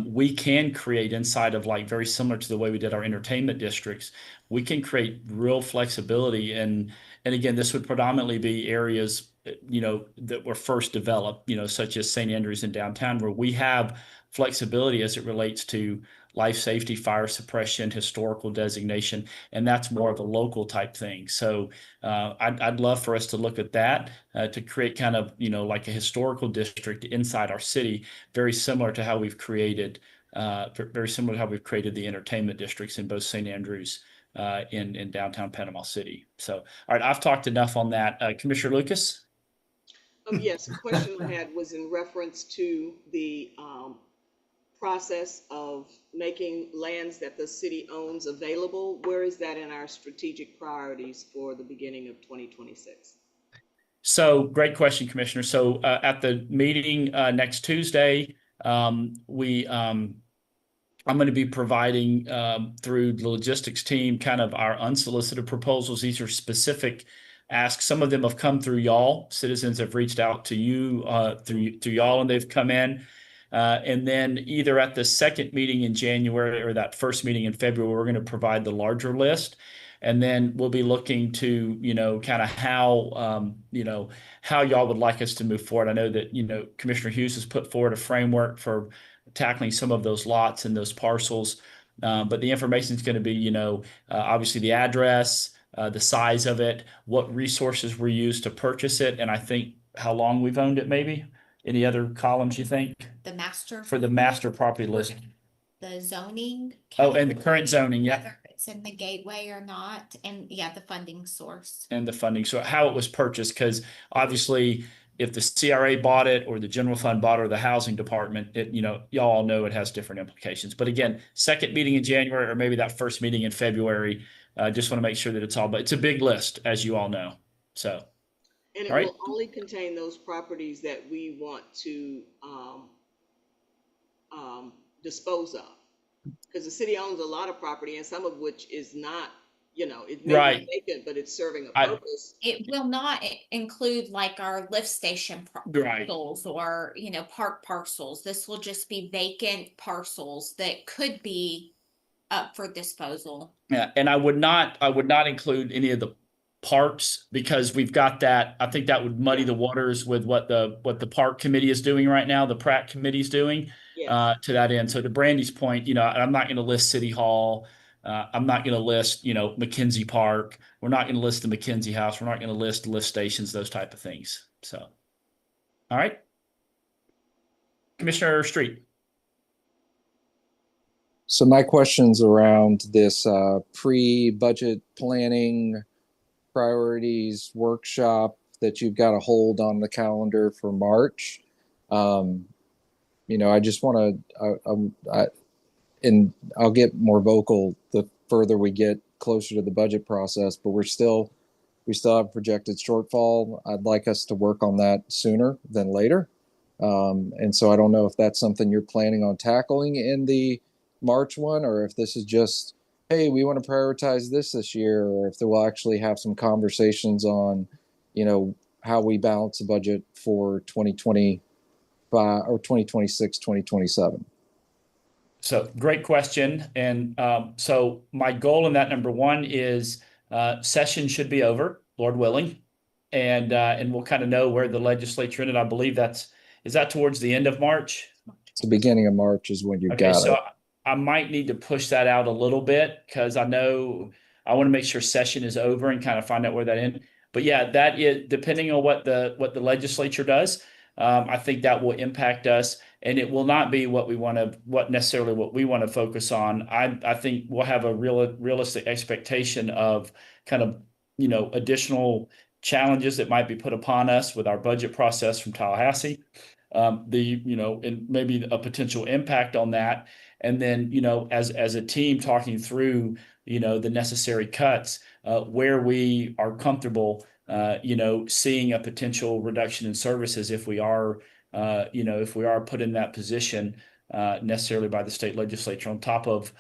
Speaker 2: we can create inside of, like, very similar to the way we did our entertainment districts, we can create real flexibility. And again, this would predominantly be areas, that were first developed, such as St. Andrews in downtown, where we have flexibility as it relates to life safety, fire suppression, historical designation, and that's more of a local type thing. So I'd love for us to look at that to create kind of, like a historical district inside our city, very similar to how we've created the entertainment districts in both St. Andrews in downtown Panama City. So, all right, I've talked enough on that. Commissioner Lucas?
Speaker 1: Yes, the question I had was in reference to the process of making lands that the city owns available. Where is that in our strategic priorities for the beginning of 2026?
Speaker 2: So great question, Commissioner. So at the meeting next Tuesday, I'm going to be providing through the logistics team kind of our unsolicited proposals. These are specific asks. Some of them have come through y'all. Citizens have reached out to you through y'all, and they've come in. And then either at the second meeting in January or that first meeting in February, we're going to provide the larger list. And then we'll be looking to, kind of how y'all would like us to move forward. I know that, Commissioner Hughes has put forward a framework for tackling some of those lots and those parcels. But the information is going to be, obviously the address, the size of it, what resources were used to purchase it, and I think how long we've owned it, maybe. Any other columns you think?
Speaker 9: The master.
Speaker 2: For the master property list.
Speaker 9: The zoning.
Speaker 2: Oh, and the current zoning, yeah.
Speaker 9: Whether it's in the gateway or not, and the funding source.
Speaker 2: And the funding, so how it was purchased, because obviously if the CRA bought it or the general fund bought it or the housing department, y'all all know it has different implications. But again, second meeting in January or maybe that first meeting in February, just want to make sure that it's all, but it's a big list, as you all know, so.
Speaker 1: And it
Speaker 2: All right.
Speaker 1: will only contain those properties that we want to dispose of. Because the city owns a lot of property, and some of which is not you know, it may
Speaker 2: Right.
Speaker 1: be vacant, but it's serving a
Speaker 2: I-
Speaker 1: purpose.
Speaker 9: It will not include like our lift station
Speaker 2: Right.
Speaker 9: parcels or, park parcels. This will just be vacant parcels that could be up for disposal.
Speaker 2: Yeah, and I would not include any of the parks because we've got that. I think that would muddy the waters with what the park committee is doing right now, the Pratt committee is doing
Speaker 1: Yes.
Speaker 2: to that end. So to Brandy's point, I'm not going to list City Hall. I'm not going to list, McKenzie Park. We're not going to list the McKenzie House. We're not going to list lift stations, those type of things. So, all right. Commissioner Street.
Speaker 4: So my questions around this pre-budget planning priorities workshop that you've got a hold on the calendar for March. I just want to, and I'll get more vocal the further we get closer to the budget process, but we still have projected shortfall. I'd like us to work on that sooner than later. And so I don't know if that's something you're planning on tackling in the March one, or if this is just, hey, we want to prioritize this year, or if we'll actually have some conversations on, how we balance the budget for 2025 or 2026, 2027.
Speaker 2: So great question. And so my goal in that, number one, is session should be over, Lord willing. And we'll kind of know where the legislature ended. I believe is that towards the end of March?
Speaker 4: It's the beginning of March is when you got
Speaker 2: so
Speaker 4: it.
Speaker 2: I might need to push that out a little bit because I know I want to make sure session is over and kind of find out where that ends. But yeah, that is depending on what the legislature does. I think that will impact us, and it will not be what we want to focus on. I think we'll have a realistic expectation of kind of additional challenges that might be put upon us with our budget process from Tallahassee, and maybe a potential impact on that, and then as a team talking through the necessary cuts where we are comfortable. Seeing a potential reduction in services if we are put in that position necessarily by the state legislature on top of,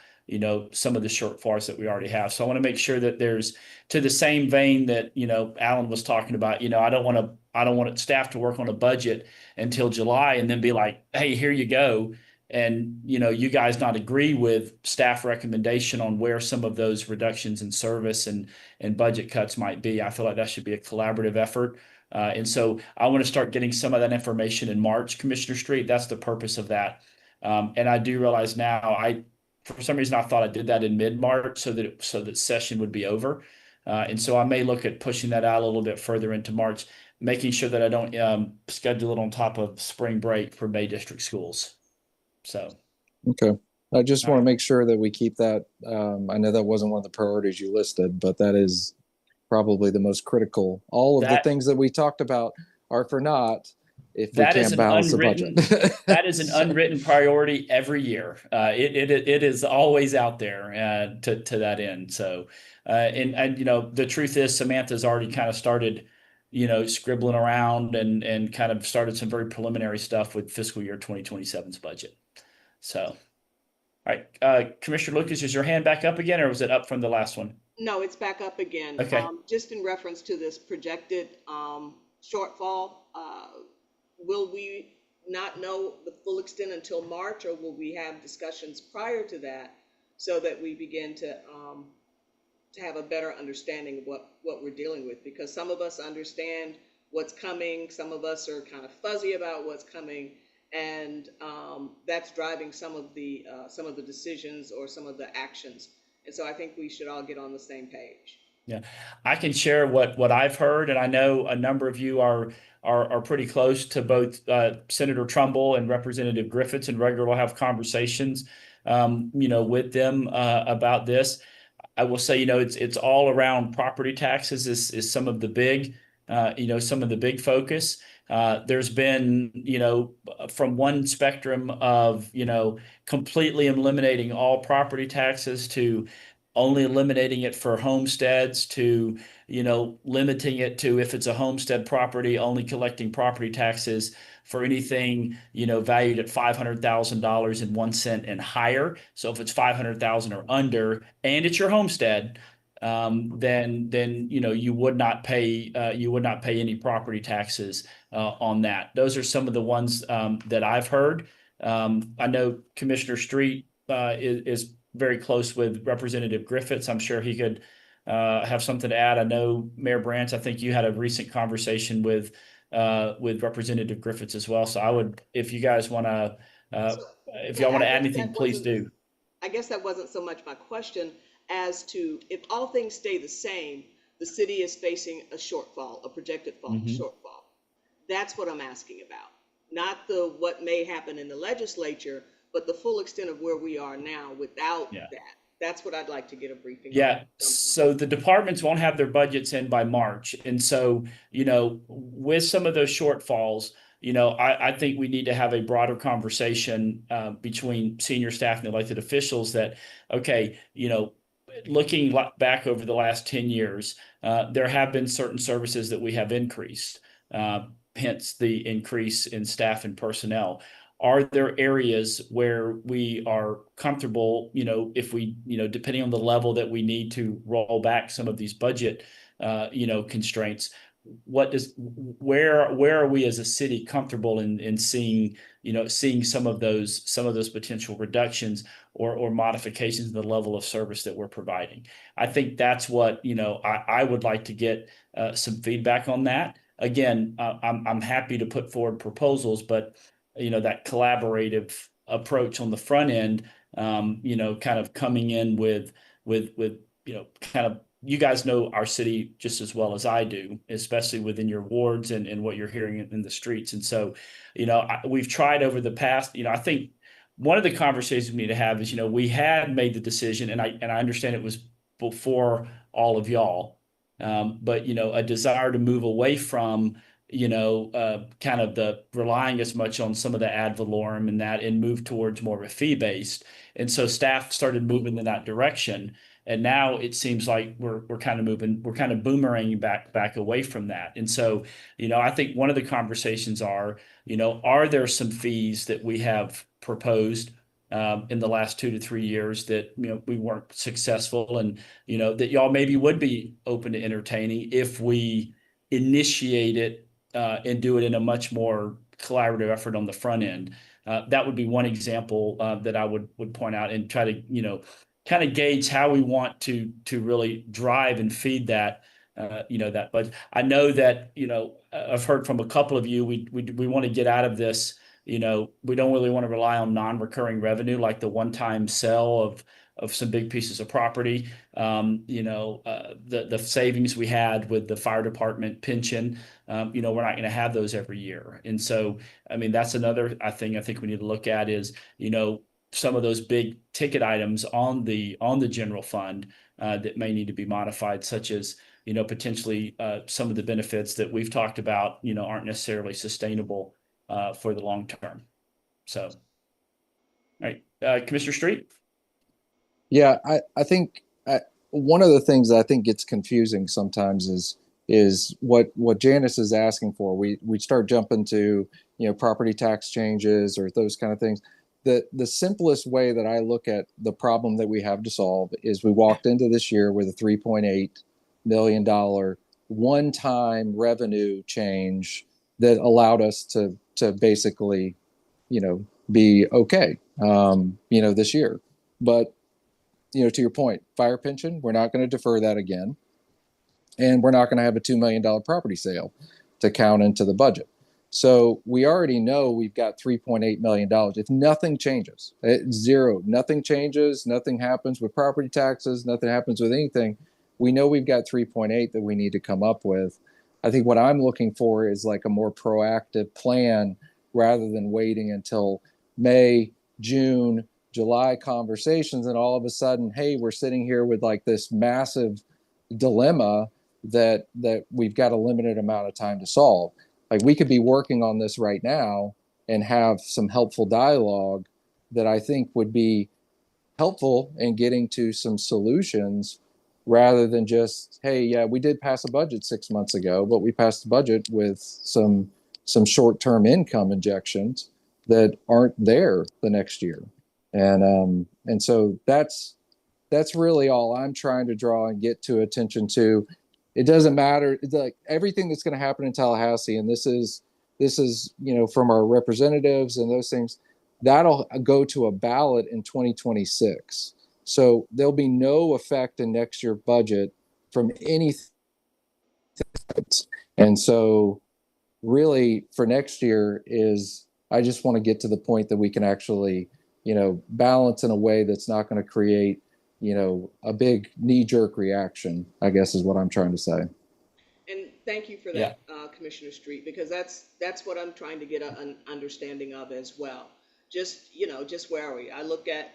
Speaker 2: some of the shortfalls that we already have. So I want to make sure that there's, to the same vein that, Alan was talking about, I don't want staff to work on a budget until July and then be like, hey, here you go. And, you guys not agree with staff recommendation on where some of those reductions in service and budget cuts might be. I feel like that should be a collaborative effort. And so I want to start getting some of that information in March, Commissioner Street. That's the purpose of that. And I do realize now, for some reason, I thought I did that in mid-March so that session would be over. And so I may look at pushing that out a little bit further into March, making sure that I don't schedule it on top of spring break for May District schools. So,
Speaker 4: okay. I just
Speaker 2: All
Speaker 4: want to
Speaker 2: right.
Speaker 4: make sure that we keep that. I know that wasn't one of the priorities you listed, but that is probably the most critical. All of the things that we talked about are for naught if we
Speaker 2: That is
Speaker 4: can't
Speaker 2: an
Speaker 4: balance the
Speaker 2: unwritten-
Speaker 4: budget.
Speaker 2: that is an unwritten priority every year. It is always out there to that end. So, and the truth is, Samantha's already kind of started, scribbling around and kind of started some very preliminary stuff with fiscal year 2027's budget. So, all right, Commissioner Lucas, is your hand back up again, or was it up from the last one?
Speaker 1: No, it's back up again.
Speaker 2: Okay.
Speaker 1: Just in reference to this projected shortfall, will we not know the full extent until March, or will we have discussions prior to that so that we begin to have a better understanding of what we're dealing with? Because some of us understand what's coming, some of us are kind of fuzzy about what's coming, and that's driving some of the decisions or some of the actions. And so I think we should all get on the same page.
Speaker 2: Yeah, I can share what I've heard, and I know a number of you are pretty close to both Senator Trumbull and Representative Griffiths, and regularly have conversations, with them about this. I will say, it's all around property taxes is some of the big, focus. There's been, from one spectrum of, completely eliminating all property taxes to only eliminating it for homesteads to, limiting it to, if it's a homestead property, only collecting property taxes for anything, valued at $500,000 and 1 cent and higher. So if it's 500,000 or under, and it's your homestead, then you would not pay any property taxes on that. Those are some of the ones that I've heard. I know Commissioner Street is very close with Representative Griffiths. I'm sure he could have something to add. I know Mayor Branch, I think you had a recent conversation with Representative Griffiths as well. So I would, if you guys want to, if y'all want to add anything, please do.
Speaker 1: I guess that wasn't so much my question as to if all things stay the same, the city is facing a shortfall, a projected shortfall. That's what I'm asking about. Not what may happen in the legislature, but the full extent of where we are now without that. That's what I'd like to get a briefing on.
Speaker 2: Yeah, so the departments won't have their budgets in by March. And so, with some of those shortfalls, I think we need to have a broader conversation between senior staff and elected officials that, okay, looking back over the last 10 years, there have been certain services that we have increased, hence the increase in staff and personnel. Are there areas where we are comfortable, if we, depending on the level that we need to roll back some of these budget, constraints? Where are we as a city comfortable in seeing some of those potential reductions or modifications in the level of service that we're providing? I think that's what, I would like to get some feedback on that. Again, I'm happy to put forward proposals, but that collaborative approach on the front end, kind of coming in with kind of, you guys know our city just as well as I do, especially within your wards and what you're hearing in the streets. And so, we've tried over the past, I think one of the conversations we need to have is, we had made the decision, and I understand it was before all of y'all, but, a desire to move away from kind of the relying as much on some of the ad valorem and move towards more of a fee based. And so staff started moving in that direction. And now it seems like we're kind of boomeranging back away from that. And so, I think one of the conversations are there some fees that we have proposed in the last 2 to 3 years that, we weren't successful and, that y'all maybe would be open to entertaining if we initiate it and do it in a much more collaborative effort on the front end. That would be one example that I would point out and try to, kind of gauge how we want to really drive and feed that, that budget. I know that, I've heard from a couple of you, we want to get out of this, we don't really want to rely on non-recurring revenue like the one-time sale of some big pieces of property. The savings we had with the fire department pension, we're not going to have those every year. And so, I mean, that's another thing I think we need to look at is, some of those big ticket items on the general fund that may need to be modified, such as, potentially some of the benefits that we've talked about, aren't necessarily sustainable for the long term. So, all right, Commissioner Street.
Speaker 4: Yeah, I think one of the things that I think gets confusing sometimes is what Janice is asking for. We start jumping to property tax changes or those kind of things. The simplest way that I look at the problem that we have to solve is we walked into this year with a $3.8 million one-time revenue change that allowed us to basically, be okay, this year. But, to your point, fire pension, we're not going to defer that again. And we're not going to have a $2 million property sale to count into the budget. So we already know we've got $3.8 million. If nothing changes, zero, nothing changes, nothing happens with property taxes, nothing happens with anything, we know we've got 3.8 that we need to come up with. I think what I'm looking for is like a more proactive plan rather than waiting until May, June, July conversations. And all of a sudden, hey, we're sitting here with like this massive dilemma that we've got a limited amount of time to solve. Like we could be working on this right now and have some helpful dialogue that I think would be helpful in getting to some solutions rather than just, hey, yeah, we did pass a budget 6 months ago, but we passed the budget with some short-term income injections that aren't there the next year. And so that's that's really all I'm trying to draw and get to attention to. It doesn't matter. It's like everything that's going to happen in Tallahassee, and this is, from our representatives and those things, that'll go to a ballot in 2026. So there'll be no effect in next year's budget from anything. And so really for next year is, I just want to get to the point that we can actually, balance in a way that's not going to create, a big knee-jerk reaction, I guess is what I'm trying to say.
Speaker 1: And thank you for that, Commissioner Street, because that's what I'm trying to get an understanding of as well. Just where are we? I look at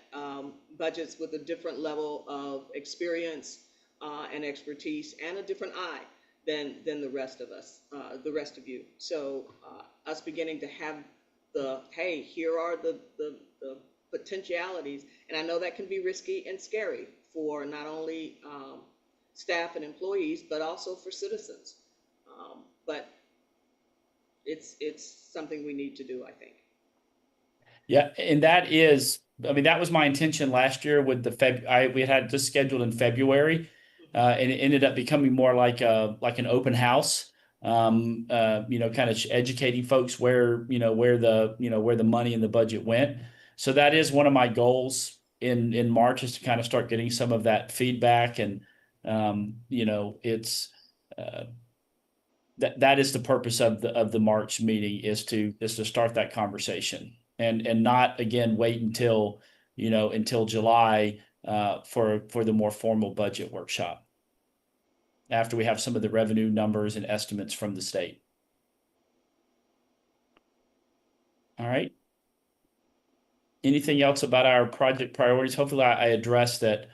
Speaker 1: budgets with a different level of experience and expertise and a different eye than the rest of us, the rest of you. So us beginning to have hey, here are the potentialities, and I know that can be risky and scary for not only staff and employees, but also for citizens. But it's something we need to do, I think.
Speaker 2: Yeah, and that was my intention last year with we had this scheduled in February, and it ended up becoming more like an open house. Kind of educating folks where the money and the budget went. So that is one of my goals in March, is to kind of start getting some of that feedback, and it's that is the purpose of the March meeting, is to start that conversation, and not again wait until July for the more formal budget workshop, after we have some of the revenue numbers and estimates from the state. All right. Anything else about our project priorities? Hopefully I addressed that,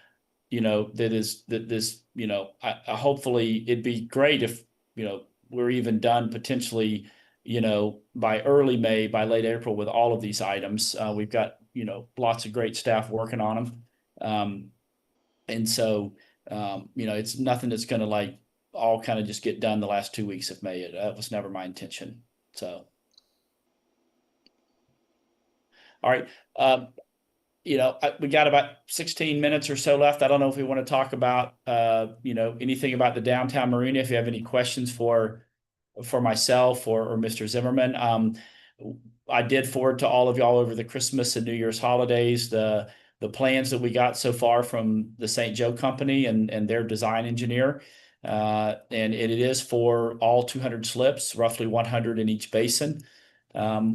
Speaker 2: hopefully it'd be great if, we're even done potentially, by early May, by late April with all of these items. We've got, lots of great staff working on them. And so, it's nothing that's going to all kind of just get done the last 2 weeks of May. That was never my intention. So. All right. We got about 16 minutes or so left. I don't know if we want to talk about, anything about the downtown marina. If you have any questions for myself or Mr. Zimmerman, I did forward to all of y'all over the Christmas and New Year's holidays the plans that we got so far from the St. Joe Company and their design engineer. And it is for all 200 slips, roughly 100 in each basin.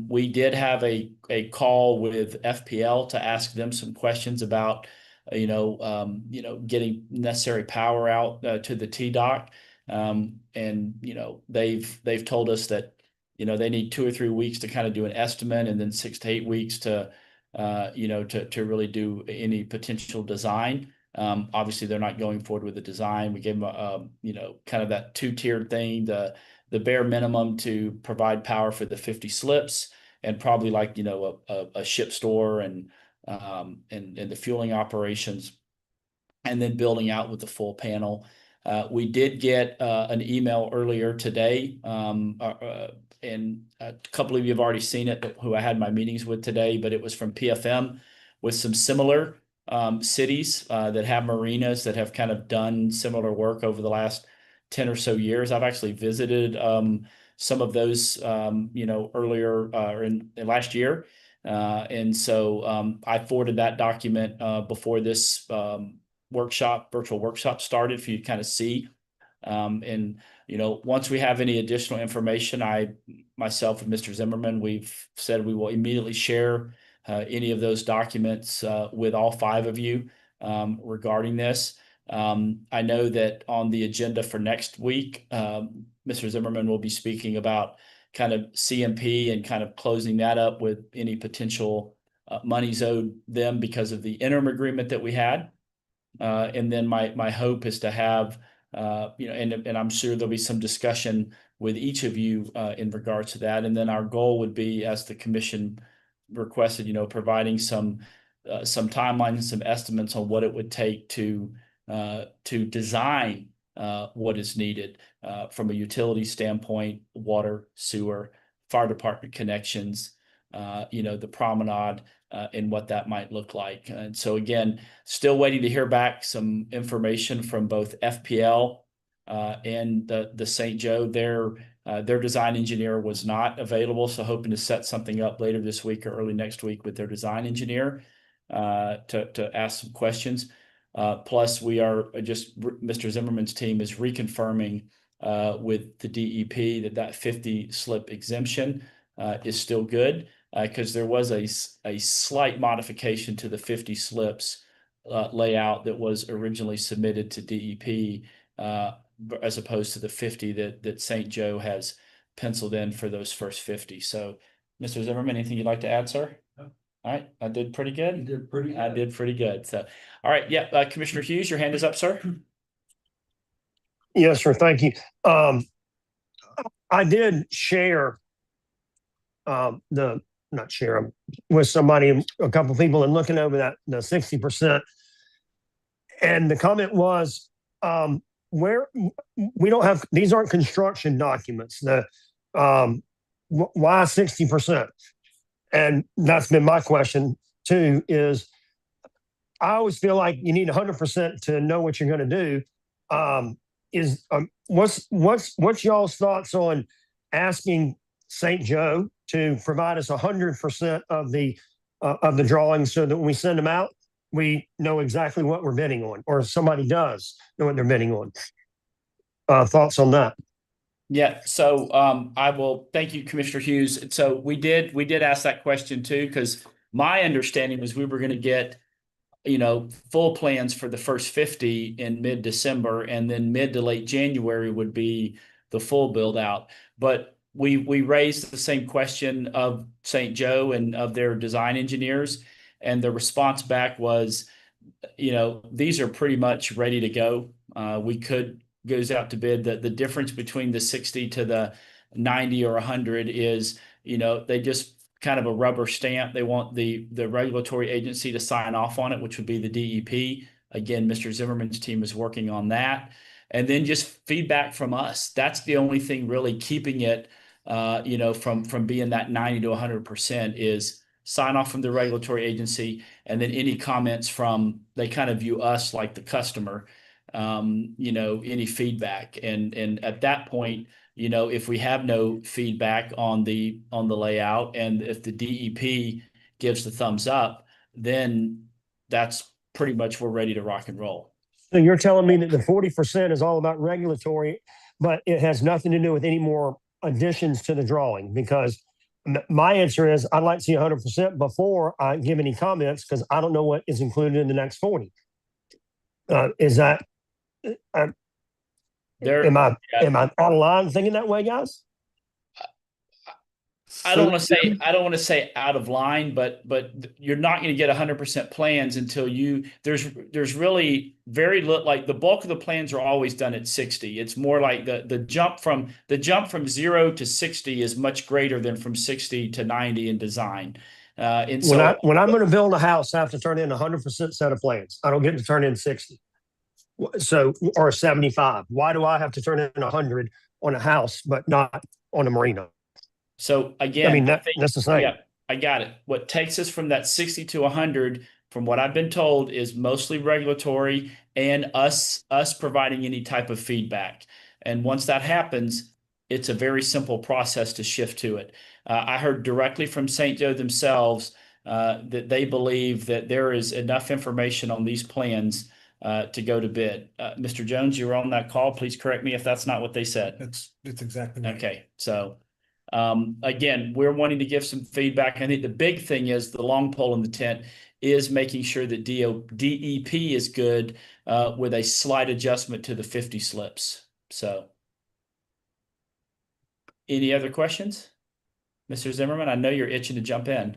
Speaker 2: We did have a call with FPL to ask them some questions about, getting necessary power out to the T-Dock. And, they've told us that, they need 2 or 3 weeks to kind of do an estimate, and then 6 to 8 weeks to really do any potential design. Obviously they're not going forward with the design. We gave them kind of that 2-tiered thing, the bare minimum to provide power for the 50 slips, and probably a ship store and the fueling operations, and then building out with the full panel. We did get an email earlier today, and a couple of you have already seen it, who I had my meetings with today, but it was from PFM with some similar cities that have marinas that have kind of done similar work over the last 10 or so years. I've actually visited some of those, earlier in last year. And so I forwarded that document before this virtual workshop started, for you to kind of see. And, once we have any additional information, myself and Mr. Zimmerman, we've said we will immediately share any of those documents with all 5 of you regarding this. I know that on the agenda for next week, Mr. Zimmerman will be speaking about kind of CMP and kind of closing that up with any potential monies owed them because of the interim agreement that we had. And then my hope is to have, and I'm sure there'll be some discussion with each of you in regards to that. And then our goal would be, as the commission requested, providing some timelines and some estimates on what it would take to design what is needed from a utility standpoint, water, sewer, fire department connections, the promenade, and what that might look like. And so again, still waiting to hear back some information from both FPL and the St. Joe. Their design engineer was not available, so hoping to set something up later this week or early next week with their design engineer to ask some questions. Plus, we are Mr. Zimmerman's team is reconfirming with the DEP that 50 slip exemption is still good, because there was a slight modification to the 50 slips layout that was originally submitted to DEP as opposed to the 50 that St. Joe has penciled in for those first 50. So, Mr. Zimmerman, anything you'd like to add, sir? No. All right, I did pretty good.
Speaker 10: You did pretty good.
Speaker 2: I did pretty good. So, all right, yeah, Commissioner Hughes, your hand is up, sir.
Speaker 8: Yes, sir. Thank you. I did share not share with somebody, a couple of people, and looking over that the 60%. And the comment was, where we don't have, these aren't construction documents. Why 60%? And that's been my question too, is I always feel like you need 100% to know what you're going to do. What's y'all's thoughts on asking St. Joe to provide us 100% of the drawings, so that when we send them out, we know exactly what we're bidding on, or somebody does know what they're bidding on? Thoughts on that?
Speaker 2: Yeah, so I will thank you, Commissioner Hughes. So we did ask that question too, because my understanding was we were going to get, full plans for the first 50 in mid-December, and then mid to late January would be the full build out. But we raised the same question of St. Joe and of their design engineers, and the response back was, these are pretty much ready to go. We could goes out to bid. The difference between the 60 to the 90 or 100 is, they just kind of a rubber stamp. They want the regulatory agency to sign off on it, which would be the DEP. Again, Mr. Zimmerman's team is working on that. And then just feedback from us. That's the only thing really keeping it, from being that 90 to 100% is sign off from the regulatory agency. And then any comments from, they kind of view us like the customer, any feedback. And at that point, if we have no feedback on the layout, and if the DEP gives the thumbs up, then that's pretty much we're ready to rock and roll.
Speaker 8: So you're telling me that the 40% is all about regulatory, but it has nothing to do with any more additions to the drawing? Because my answer is I'd like to see 100% before I give any comments, because I don't know what is included in the next 40. Is that am I out of line thinking that way, guys?
Speaker 2: I don't want to say out of line, but you're not going to get 100% plans until there's really very little, like the bulk of the plans are always done at 60. It's more like the jump from 0 to 60 is much greater than from 60 to 90 in design. And so
Speaker 8: when I'm going to build a house, I have to turn in 100% set of plans. I don't get to turn in 60. So, or 75. Why do I have to turn in 100 on a house, but not on a marina?
Speaker 2: So again,
Speaker 8: I mean, that's the same.
Speaker 2: Yeah, I got it. What takes us from that 60 to 100, from what I've been told, is mostly regulatory and us providing any type of feedback. And once that happens, it's a very simple process to shift to it. I heard directly from St. Joe themselves that they believe that there is enough information on these plans to go to bid. Mr. Jones, you were on that call. Please correct me if that's not what they said.
Speaker 7: It's exactly right.
Speaker 2: Okay, so again, we're wanting to give some feedback. I think the big thing is the long pole in the tent is making sure that DEP is good with a slight adjustment to the 50 slips. So any other questions? Mr. Zimmerman, I know you're itching to jump in.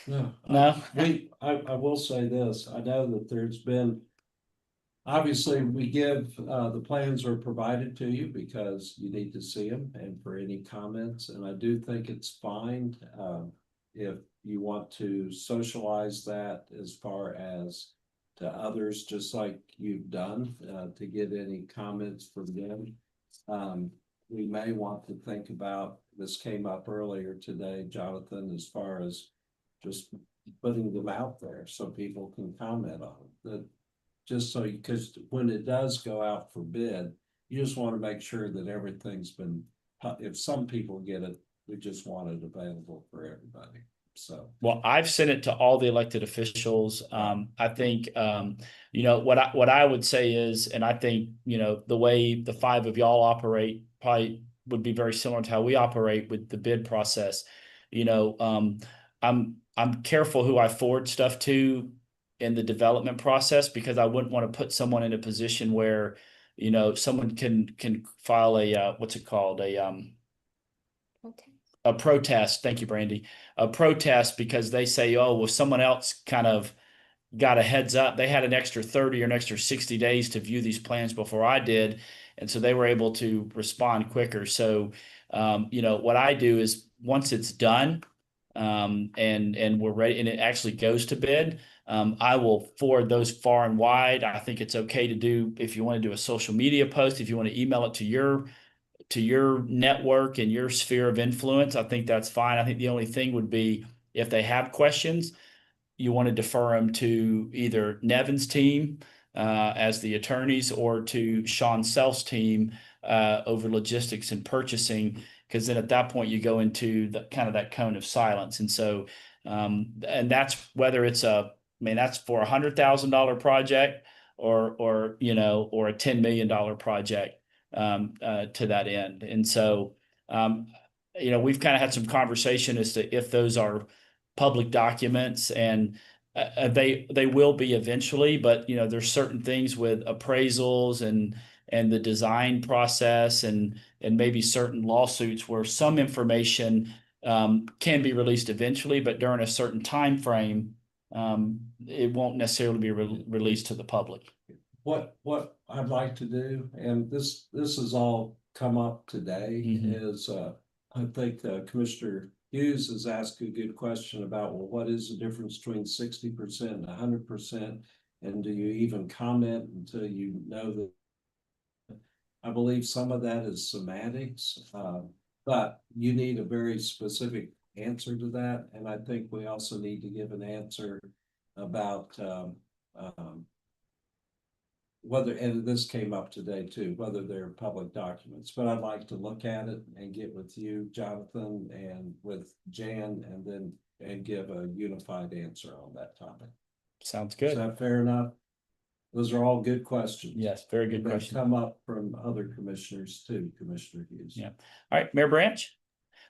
Speaker 10: No. I will say this. I know that there's been, obviously, we give, the plans are provided to you because you need to see them and for any comments. And I do think it's fine if you want to socialize that as far as to others, just like you've done, to get any comments from them. We may want to think about, this came up earlier today, Jonathan, as far as just putting them out there so people can comment on it. That just so, because when it does go out for bid, you just want to make sure that everything's been, if some people get it, we just want it available for everybody. So,
Speaker 2: Well, I've sent it to all the elected officials. I think, you know, what I would say is, and I think, you know, the way the five of y'all operate probably would be very similar to how we operate with the bid process. You know, I'm careful who I forward stuff to in the development process, because I wouldn't want to put someone in a position where, you know, someone can file a what's it called, a protest. Thank you, Brandy. A protest because they say, oh, well, someone else kind of got a heads up. They had an extra 30 or an extra 60 days to view these plans before I did. And so they were able to respond quicker. So, you know, what I do is once it's done, and we're ready and it actually goes to bid, I will forward those far and wide. I think it's okay to do, if you want to do a social media post, if you want to email it to your network and your sphere of influence, I think that's fine. I think the only thing would be if they have questions, you want to defer them to either Nevin's team as the attorneys, or to Sean Self's team over logistics and purchasing, because then at that point you go into the kind of that cone of silence. And so, and that's whether it's that's for $100,000 project or you know, or a $10 million project. To that end. And so, you know, we've kind of had some conversation as to if those are public documents, and they will be eventually, but you know, there's certain things with appraisals and the design process and maybe certain lawsuits where some information can be released eventually, but during a certain time frame, it won't necessarily be released to the public.
Speaker 10: what I'd like to do, and this has all come up today, is I think Commissioner Hughes has asked a good question about, well, what is the difference between 60% and 100%? And do you even comment until you know that? I believe some of that is semantics, but you need a very specific answer to that. And I think we also need to give an answer about whether, and this came up today too, whether they're public documents, but I'd like to look at it and get with you, Jonathan, and with Jan, and give a unified answer on that topic.
Speaker 2: Sounds good.
Speaker 10: Is that fair enough? Those are all good questions.
Speaker 2: Yes, very good
Speaker 10: They
Speaker 2: question.
Speaker 10: come up from other commissioners too, Commissioner Hughes.
Speaker 2: Yeah. All right, Mayor Branch.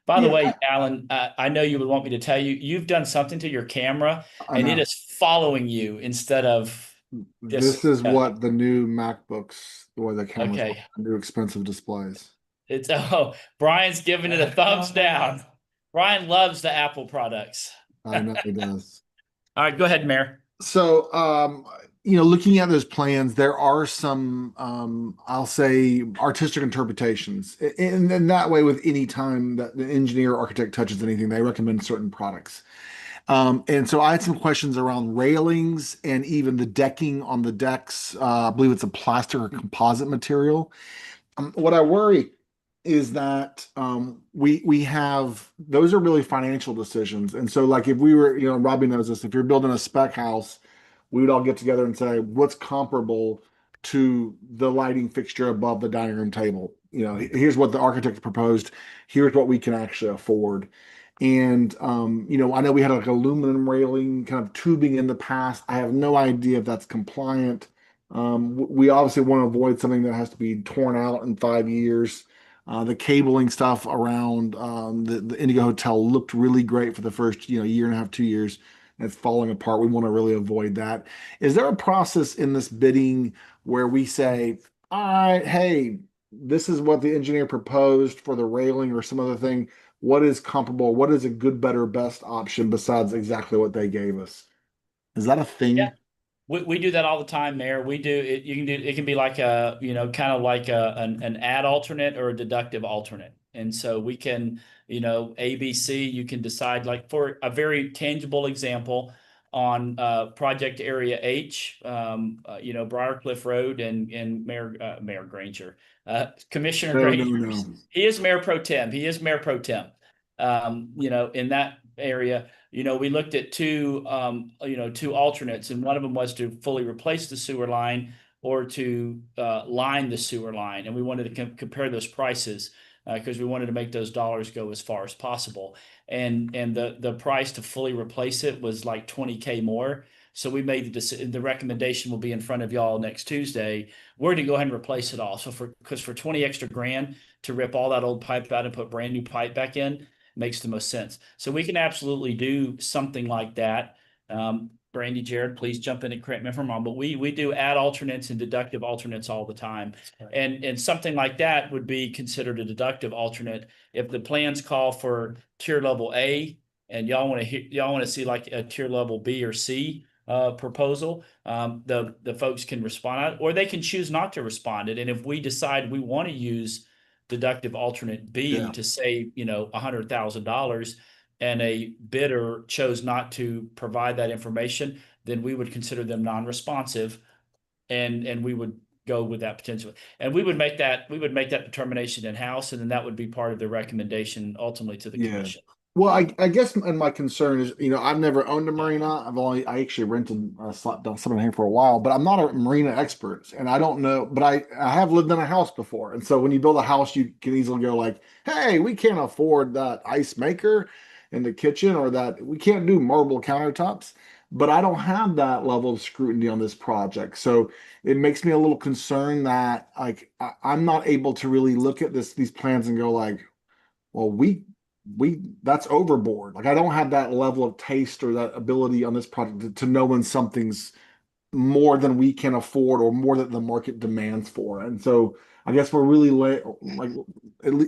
Speaker 2: By the way, Alan, I know you would want me to tell you, you've done something to your camera and it is following you instead of
Speaker 5: This is what the new MacBooks, or the cameras,
Speaker 2: Okay.
Speaker 5: new expensive displays.
Speaker 2: It's Brian's giving it a thumbs down. Brian loves the Apple products.
Speaker 5: I know he does.
Speaker 2: All right, go ahead, Mayor.
Speaker 5: So, you know, looking at those plans, there are some, I'll say, artistic interpretations. And then that way, with any time that the engineer or architect touches anything, they recommend certain products. And so I had some questions around railings and even the decking on the decks. I believe it's a plastic or composite material. What I worry is that we have, those are really financial decisions. And so like if we were, you know, Robbie knows this, if you're building a spec house, we would all get together and say, what's comparable to the lighting fixture above the dining room table? You know, here's what the architect proposed. Here's what we can actually afford. And, you know, I know we had like aluminum railing kind of tubing in the past. I have no idea if that's compliant. We obviously want to avoid something that has to be torn out in 5 years. The cabling stuff around the Indigo Hotel looked really great for the first, you know, year and a half, 2 years. And it's falling apart. We want to really avoid that. Is there a process in this bidding where we say, all right, hey, this is what the engineer proposed for the railing or some other thing? What is comparable? What is a good, better, best option besides exactly what they gave us? Is that a thing?
Speaker 2: Yeah. We do that all the time, Mayor. We do it. You can do it can be like a, you know, kind of like an add alternate or a deductive alternate. And so we can, you know, ABC, you can decide, like for a very tangible example on project area H, you know, Briarcliff Road and Mayor Granger, Commissioner Granger.
Speaker 5: No.
Speaker 2: He is Mayor Pro Tem. He is Mayor Pro Tem. You know, in that area, we looked at two alternates, and one of them was to fully replace the sewer line or to line the sewer line. And we wanted to compare those prices because we wanted to make those dollars go as far as possible. And the price to fully replace it was like $20K more. So we made the recommendation will be in front of y'all next Tuesday. We're going to go ahead and replace it all. So because for 20 extra grand to rip all that old pipe out and put brand new pipe back in makes the most sense. So we can absolutely do something like that. Brandy, Jared, please jump in and correct me if I'm wrong, but we do add alternates and deductive alternates all the time. And something like that would be considered a deductive alternate if the plans call for tier level A and y'all want to see like a tier level B or C proposal. The folks can respond, or they can choose not to respond it. And if we decide we want to use deductive alternate B to save, $100,000, and a bidder chose not to provide that information, then we would consider them non-responsive, and we would go with that potentially. And we would make that determination in-house, and then that would be part of the recommendation ultimately to the commission.
Speaker 5: Well, I guess, and my concern is, I've never owned a marina. I actually rented something here for a while, but I'm not a marina expert, and I don't know. But I have lived in a house before, and so when you build a house, you can easily go like, "Hey, we can't afford that ice maker in the kitchen, or that we can't do marble countertops." But I don't have that level of scrutiny on this project, so it makes me a little concerned that I'm not able to really look at these plans and go like, "Well, we that's overboard." Like I don't have that level of taste or that ability on this project to know when something's more than we can afford or more than the market demands for. And so I guess we're really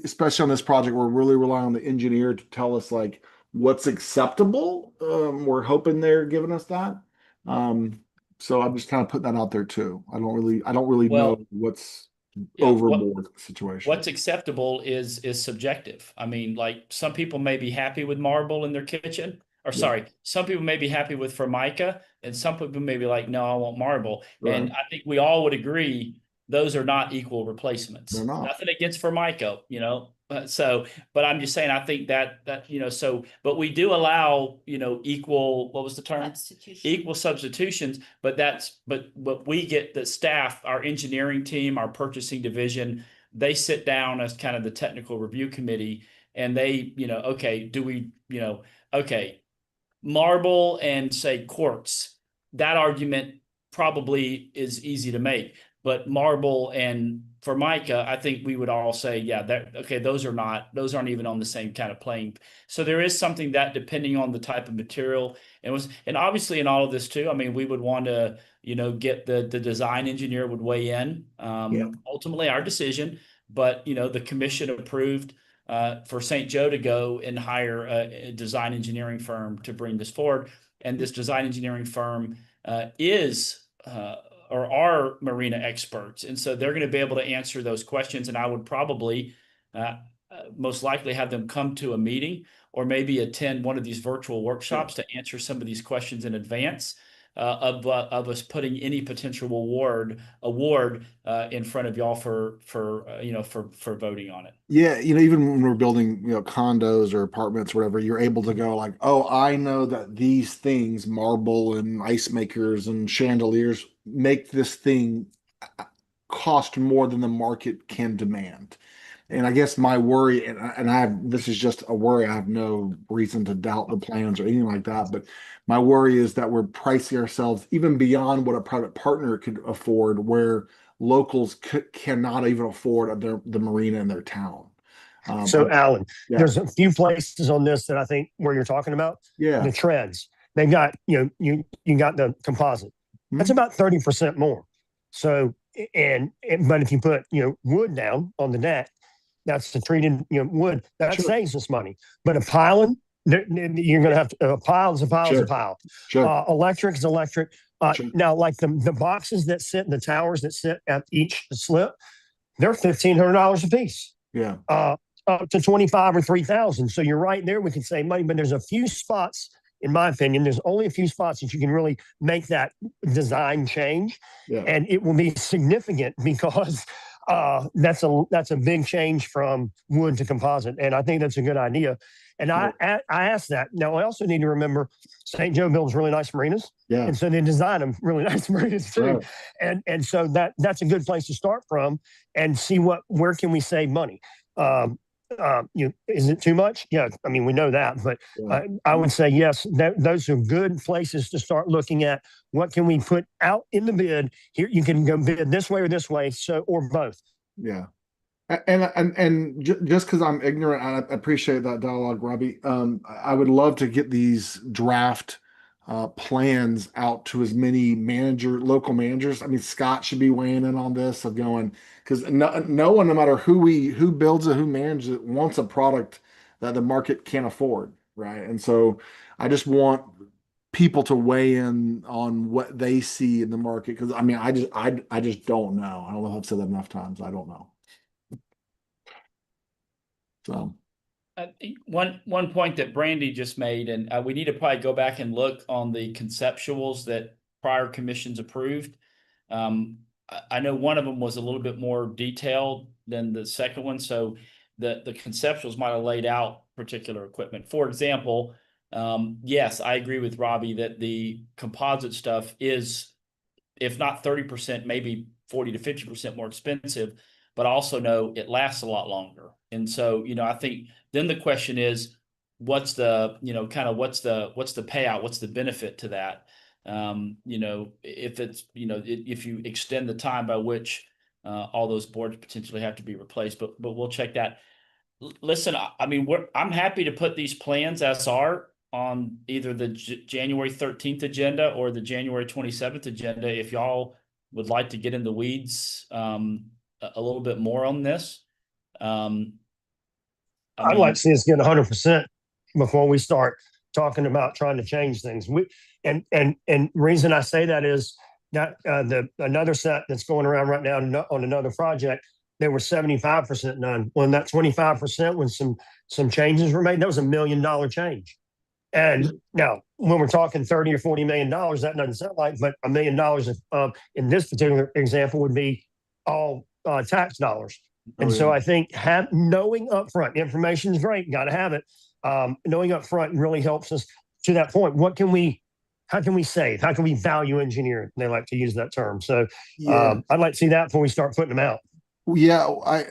Speaker 5: especially on this project, we're really relying on the engineer to tell us like what's acceptable. We're hoping they're giving us that. So I'm just kind of putting that out there too. I don't really know what's overboard situation.
Speaker 2: What's acceptable is subjective. I mean, like some people may be happy with marble in their kitchen, or some people may be happy with Formica, and some people may be like, no, I want marble. Right. And I think we all would agree those are not equal replacements.
Speaker 5: They're not.
Speaker 2: Nothing against Formica, but I'm just saying, I think that but we do allow, equal, what was the term? Equal substitutions, but we get the staff, our engineering team, our purchasing division, they sit down as kind of the technical review committee, and they, marble and say quartz, that argument probably is easy to make. But marble and Formica, I think we would all say, those aren't even on the same kind of plane. So there is something that, depending on the type of material, and obviously in all of this too, I mean, we would want to, get the design engineer would weigh in. Ultimately our decision, but the commission approved for St. Joe to go and hire a design engineering firm to bring this forward. And this design engineering firm are marina experts. And so they're going to be able to answer those questions. And I would probably most likely have them come to a meeting or maybe attend one of these virtual workshops to answer some of these questions in advance of us putting any potential award in front of y'all for voting on it.
Speaker 5: Yeah, even when we're building condos or apartments or whatever, you're able to go like, oh, I know that these things, marble and ice makers and chandeliers, make this thing cost more than the market can demand. And I guess my worry, and this is just a worry, I have no reason to doubt the plans or anything like that, but my worry is that we're pricing ourselves even beyond what a private partner could afford, where locals cannot even afford the marina in their town.
Speaker 8: So Alan, there's a few places on this that I think where you're talking about. Yeah. The treads. They've got, you got the composite. That's about 30% more. So, but if you put, wood down on the deck, that's the treated, wood, that saves us money. But a piling, you're going to have a pile is a pile is a pile. Electric is electric. Now, like the boxes that sit in the towers that sit at each slip, they're $1,500 a piece.
Speaker 5: Yeah.
Speaker 8: Up to $25,000 or $3,000. So you're right there. We can save money, but there's a few spots. In my opinion, there's only a few spots that you can really make that design change. Yeah. And it will be significant because that's a big change from wood to composite, and I think that's a good idea. And I asked that. Now I also need to remember St. Joe builds really nice marinas,
Speaker 5: Yeah.
Speaker 8: and so they design them really nice marinas too.
Speaker 5: Right.
Speaker 8: And so that's a good place to start from and see where can we save money. Is it too much? Yeah, I mean we know that, but
Speaker 5: Yeah.
Speaker 8: I would say yes. Those are good places to start looking at. What can we put out in the bid? Here you can go bid this way or this way, so or both.
Speaker 5: Yeah. And just because I'm ignorant, I appreciate that dialogue, Robbie. I would love to get these draft plans out to as many local managers. I mean, Scott should be weighing in on this of going, because no one, no matter who builds it, who manages it, wants a product that the market can't afford, right? And so I just want people to weigh in on what they see in the market, because I mean, I just don't know. I don't know if I've said that enough times. I don't know. So
Speaker 2: One point that Brandy just made, and we need to probably go back and look on the conceptuals that prior commissions approved. I know one of them was a little bit more detailed than the second one, so the conceptuals might have laid out particular equipment. For example, yes, I agree with Robbie that the composite stuff is, if not 30%, maybe 40 to 50% more expensive, but also know it lasts a lot longer. And so, I think then the question is, what's the payout? What's the benefit to that? If it's, if you extend the time by which all those boards potentially have to be replaced, but we'll check that. Listen, I mean, I'm happy to put these plans as are on either the January 13th agenda or the January 27th agenda. If y'all would like to get in the weeds a little bit more on this.
Speaker 8: I'd like to see us get 100% before we start talking about trying to change things. And reason I say that is that another set that's going around right now on another project, they were 75% done. When that 25%, when some changes were made, that was $1 million change. And now, when we're talking 30 or $40 million, that doesn't sound like, but $1 million in this particular example would be all tax dollars. And so I think knowing upfront, information is great, got to have it. Knowing upfront really helps us to that point. How can we save? How can we value engineer? They like to use that term. So I'd like to see that before we start putting them out.
Speaker 5: Yeah, I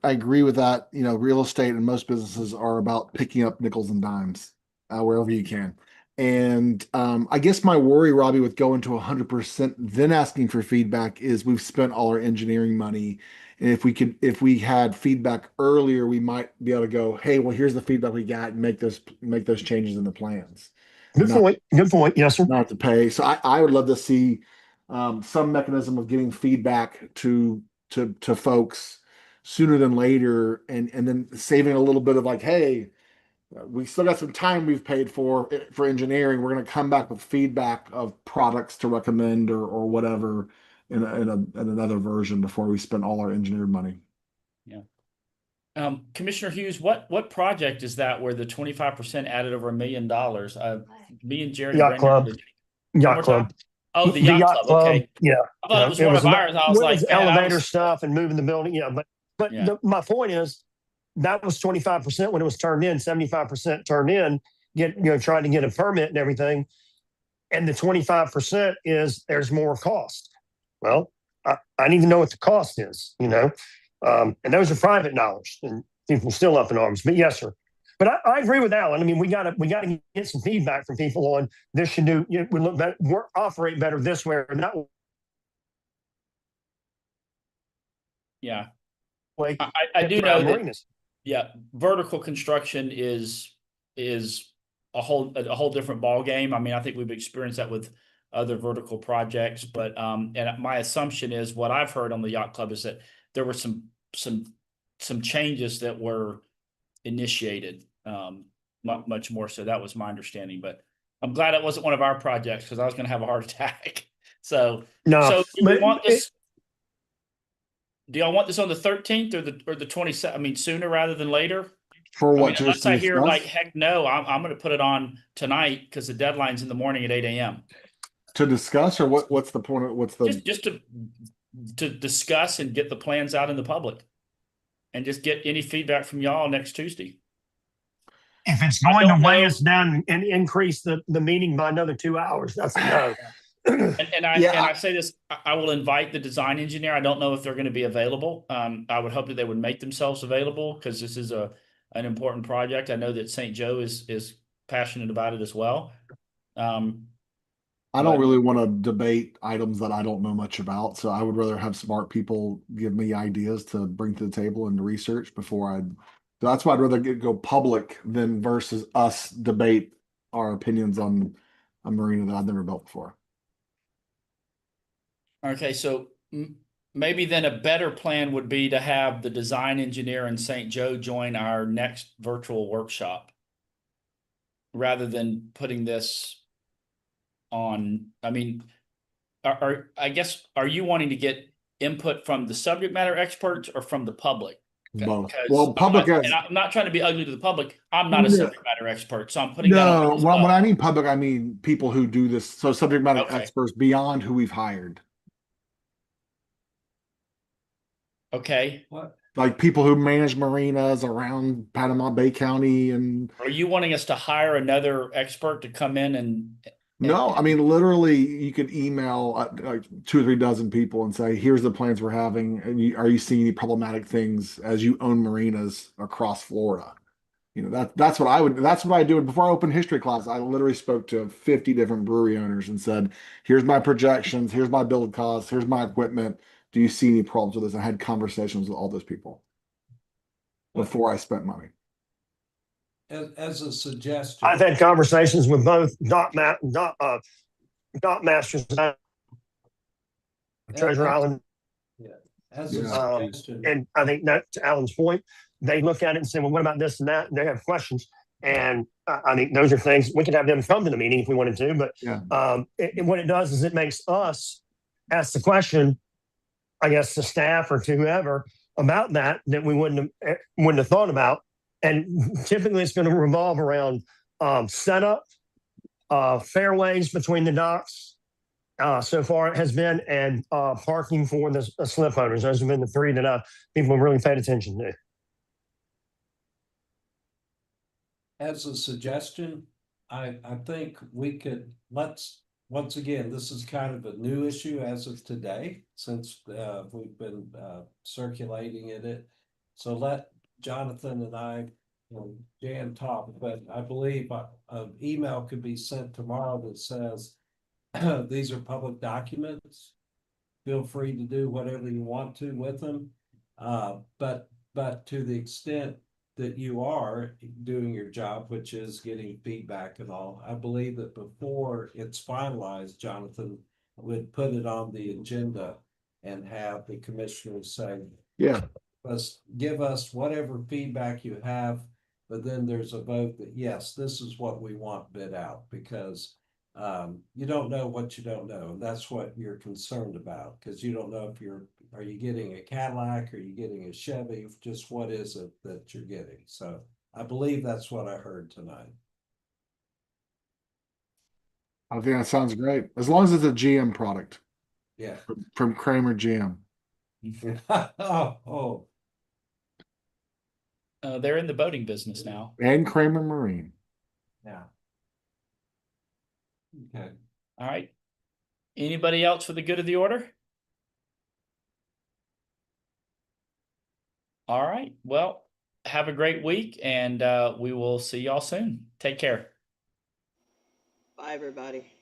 Speaker 5: agree with that. Real estate and most businesses are about picking up nickels and dimes wherever you can. And I guess my worry, Robbie, with going to 100%, then asking for feedback is we've spent all our engineering money. And if we had feedback earlier, we might be able to go, hey, well, here's the feedback we got, and make those changes in the plans.
Speaker 8: Good point. Yes, sir.
Speaker 5: Not to pay. So I would love to see some mechanism of getting feedback to folks sooner than later, and then saving a little bit of like, hey, we still got some time we've paid for engineering. We're going to come back with feedback of products to recommend or whatever in another version before we spend all our engineered money.
Speaker 2: Yeah. Commissioner Hughes, what project is that where the 25% added over $1 million? Me and Jerry.
Speaker 8: Yacht Club.
Speaker 2: Yacht Club. Oh, the Yacht Club. Okay.
Speaker 8: Yeah.
Speaker 2: I thought it was one of ours. I was like,
Speaker 8: elevator stuff and moving the building. Yeah. But my point is that was 25% when it was turned in, 75% turned in, trying to get a permit and everything. And the 25% is there's more cost. Well, I need to know what the cost is, and those are private dollars, and people still up in arms. But yes, sir. But I agree with Alan. I mean, we gotta get some feedback from people on this should do. We look better, operate better this way or that
Speaker 2: Yeah.
Speaker 8: way.
Speaker 2: I do know that. Yeah, vertical construction is a whole different ball game. I mean, I think we've experienced that with other vertical projects, but and my assumption is what I've heard on the Yacht Club is that there were some changes that were initiated, much more so. That was my understanding, but I'm glad it wasn't one of our projects because I was going to have a heart attack. So do you want this? Do y'all want this on the 13th or the 27th? I mean, sooner rather than later.
Speaker 5: For what?
Speaker 2: Unless I hear like heck no, I'm going to put it on tonight because the deadline's in the morning at 8 a.m.
Speaker 5: To discuss, or what's the point? What's the
Speaker 2: just to to discuss and get the plans out in the public. And just get any feedback from y'all next Tuesday.
Speaker 8: If it's
Speaker 2: I
Speaker 8: going to
Speaker 2: don't
Speaker 8: weigh
Speaker 2: know.
Speaker 8: us down and increase the meeting by another 2 hours, that's a no.
Speaker 2: And I
Speaker 5: Yeah.
Speaker 2: say this, I will invite the design engineer. I don't know if they're going to be available. I would hope that they would make themselves available because this is an important project. I know that St. Joe is passionate about it as well.
Speaker 5: I don't
Speaker 2: But-
Speaker 5: really want to debate items that I don't know much about, so I would rather have smart people give me ideas to bring to the table and to research before I. That's why I'd rather go public than versus us debate our opinions on a marina that I've never built before.
Speaker 2: Okay, so maybe then a better plan would be to have the design engineer in St. Joe join our next virtual workshop. Rather than putting this on, I mean, I guess, are you wanting to get input from the subject matter experts or from the public?
Speaker 5: Both.
Speaker 2: 'Cause
Speaker 5: Well, public
Speaker 2: and
Speaker 5: has
Speaker 2: I'm not trying to be ugly to the public. I'm not a
Speaker 5: No.
Speaker 2: subject matter expert, so I'm putting that on
Speaker 5: no.
Speaker 2: you as
Speaker 5: When
Speaker 2: well.
Speaker 5: I mean public, I mean people who do this. So subject matter
Speaker 2: Okay.
Speaker 5: experts beyond who we've hired,
Speaker 2: Okay.
Speaker 10: What?
Speaker 5: like people who manage marinas around Panama Bay County and.
Speaker 2: Are you wanting us to hire another expert to come in and?
Speaker 5: No, I mean, literally, you could email like 2 or 3 dozen people and say, "Here's the plans we're having. And are you seeing any problematic things as you own marinas across Florida?" You know, that's what I would. That's what I do. Before I opened history class, I literally spoke to 50 different brewery owners and said, "Here's my projections. Here's my build costs. Here's my equipment. Do you see any problems with this?" I had conversations with all those people before I spent money.
Speaker 10: As a suggestion.
Speaker 8: I've had conversations with both dock masters and Treasure Island.
Speaker 10: As a
Speaker 5: Yeah.
Speaker 10: suggestion.
Speaker 8: And I think that to Alan's point, they look at it and say, well, what about this and that? And they have questions. And I think those are things we could have them come to the meeting if we wanted to. But
Speaker 5: Yeah.
Speaker 8: what it does is it makes us ask the question, I guess, to staff or to whoever about that we wouldn't have thought about. And typically it's going to revolve around setup, fairways between the docks. So far it has been, and parking for the slip owners. Those have been the 3 that people have really paid attention to.
Speaker 10: As a suggestion, I think we could, once again, this is kind of a new issue as of today, since we've been circulating it. So let Jonathan and I, Jan talk, but I believe an email could be sent tomorrow that says, these are public documents. Feel free to do whatever you want to with them. But to the extent that you are doing your job, which is getting feedback and all, I believe that before it's finalized, Jonathan would put it on the agenda and have the commissioners say,
Speaker 5: Yeah.
Speaker 10: give us whatever feedback you have, but then there's a vote that, yes, this is what we want bid out, because you don't know what you don't know. And that's what you're concerned about, because you don't know if are you getting a Cadillac, are you getting a Chevy, just what is it that you're getting? So I believe that's what I heard tonight.
Speaker 5: I think that sounds great. As long as it's a GM product
Speaker 10: Yeah.
Speaker 5: from Kramer GM.
Speaker 10: Oh,
Speaker 2: They're in the boating business now.
Speaker 5: And Kramer Marine.
Speaker 10: yeah. Okay.
Speaker 2: All right. Anybody else for the good of the order? All right. Well, have a great week, and we will see y'all soon. Take care.
Speaker 1: Bye, everybody.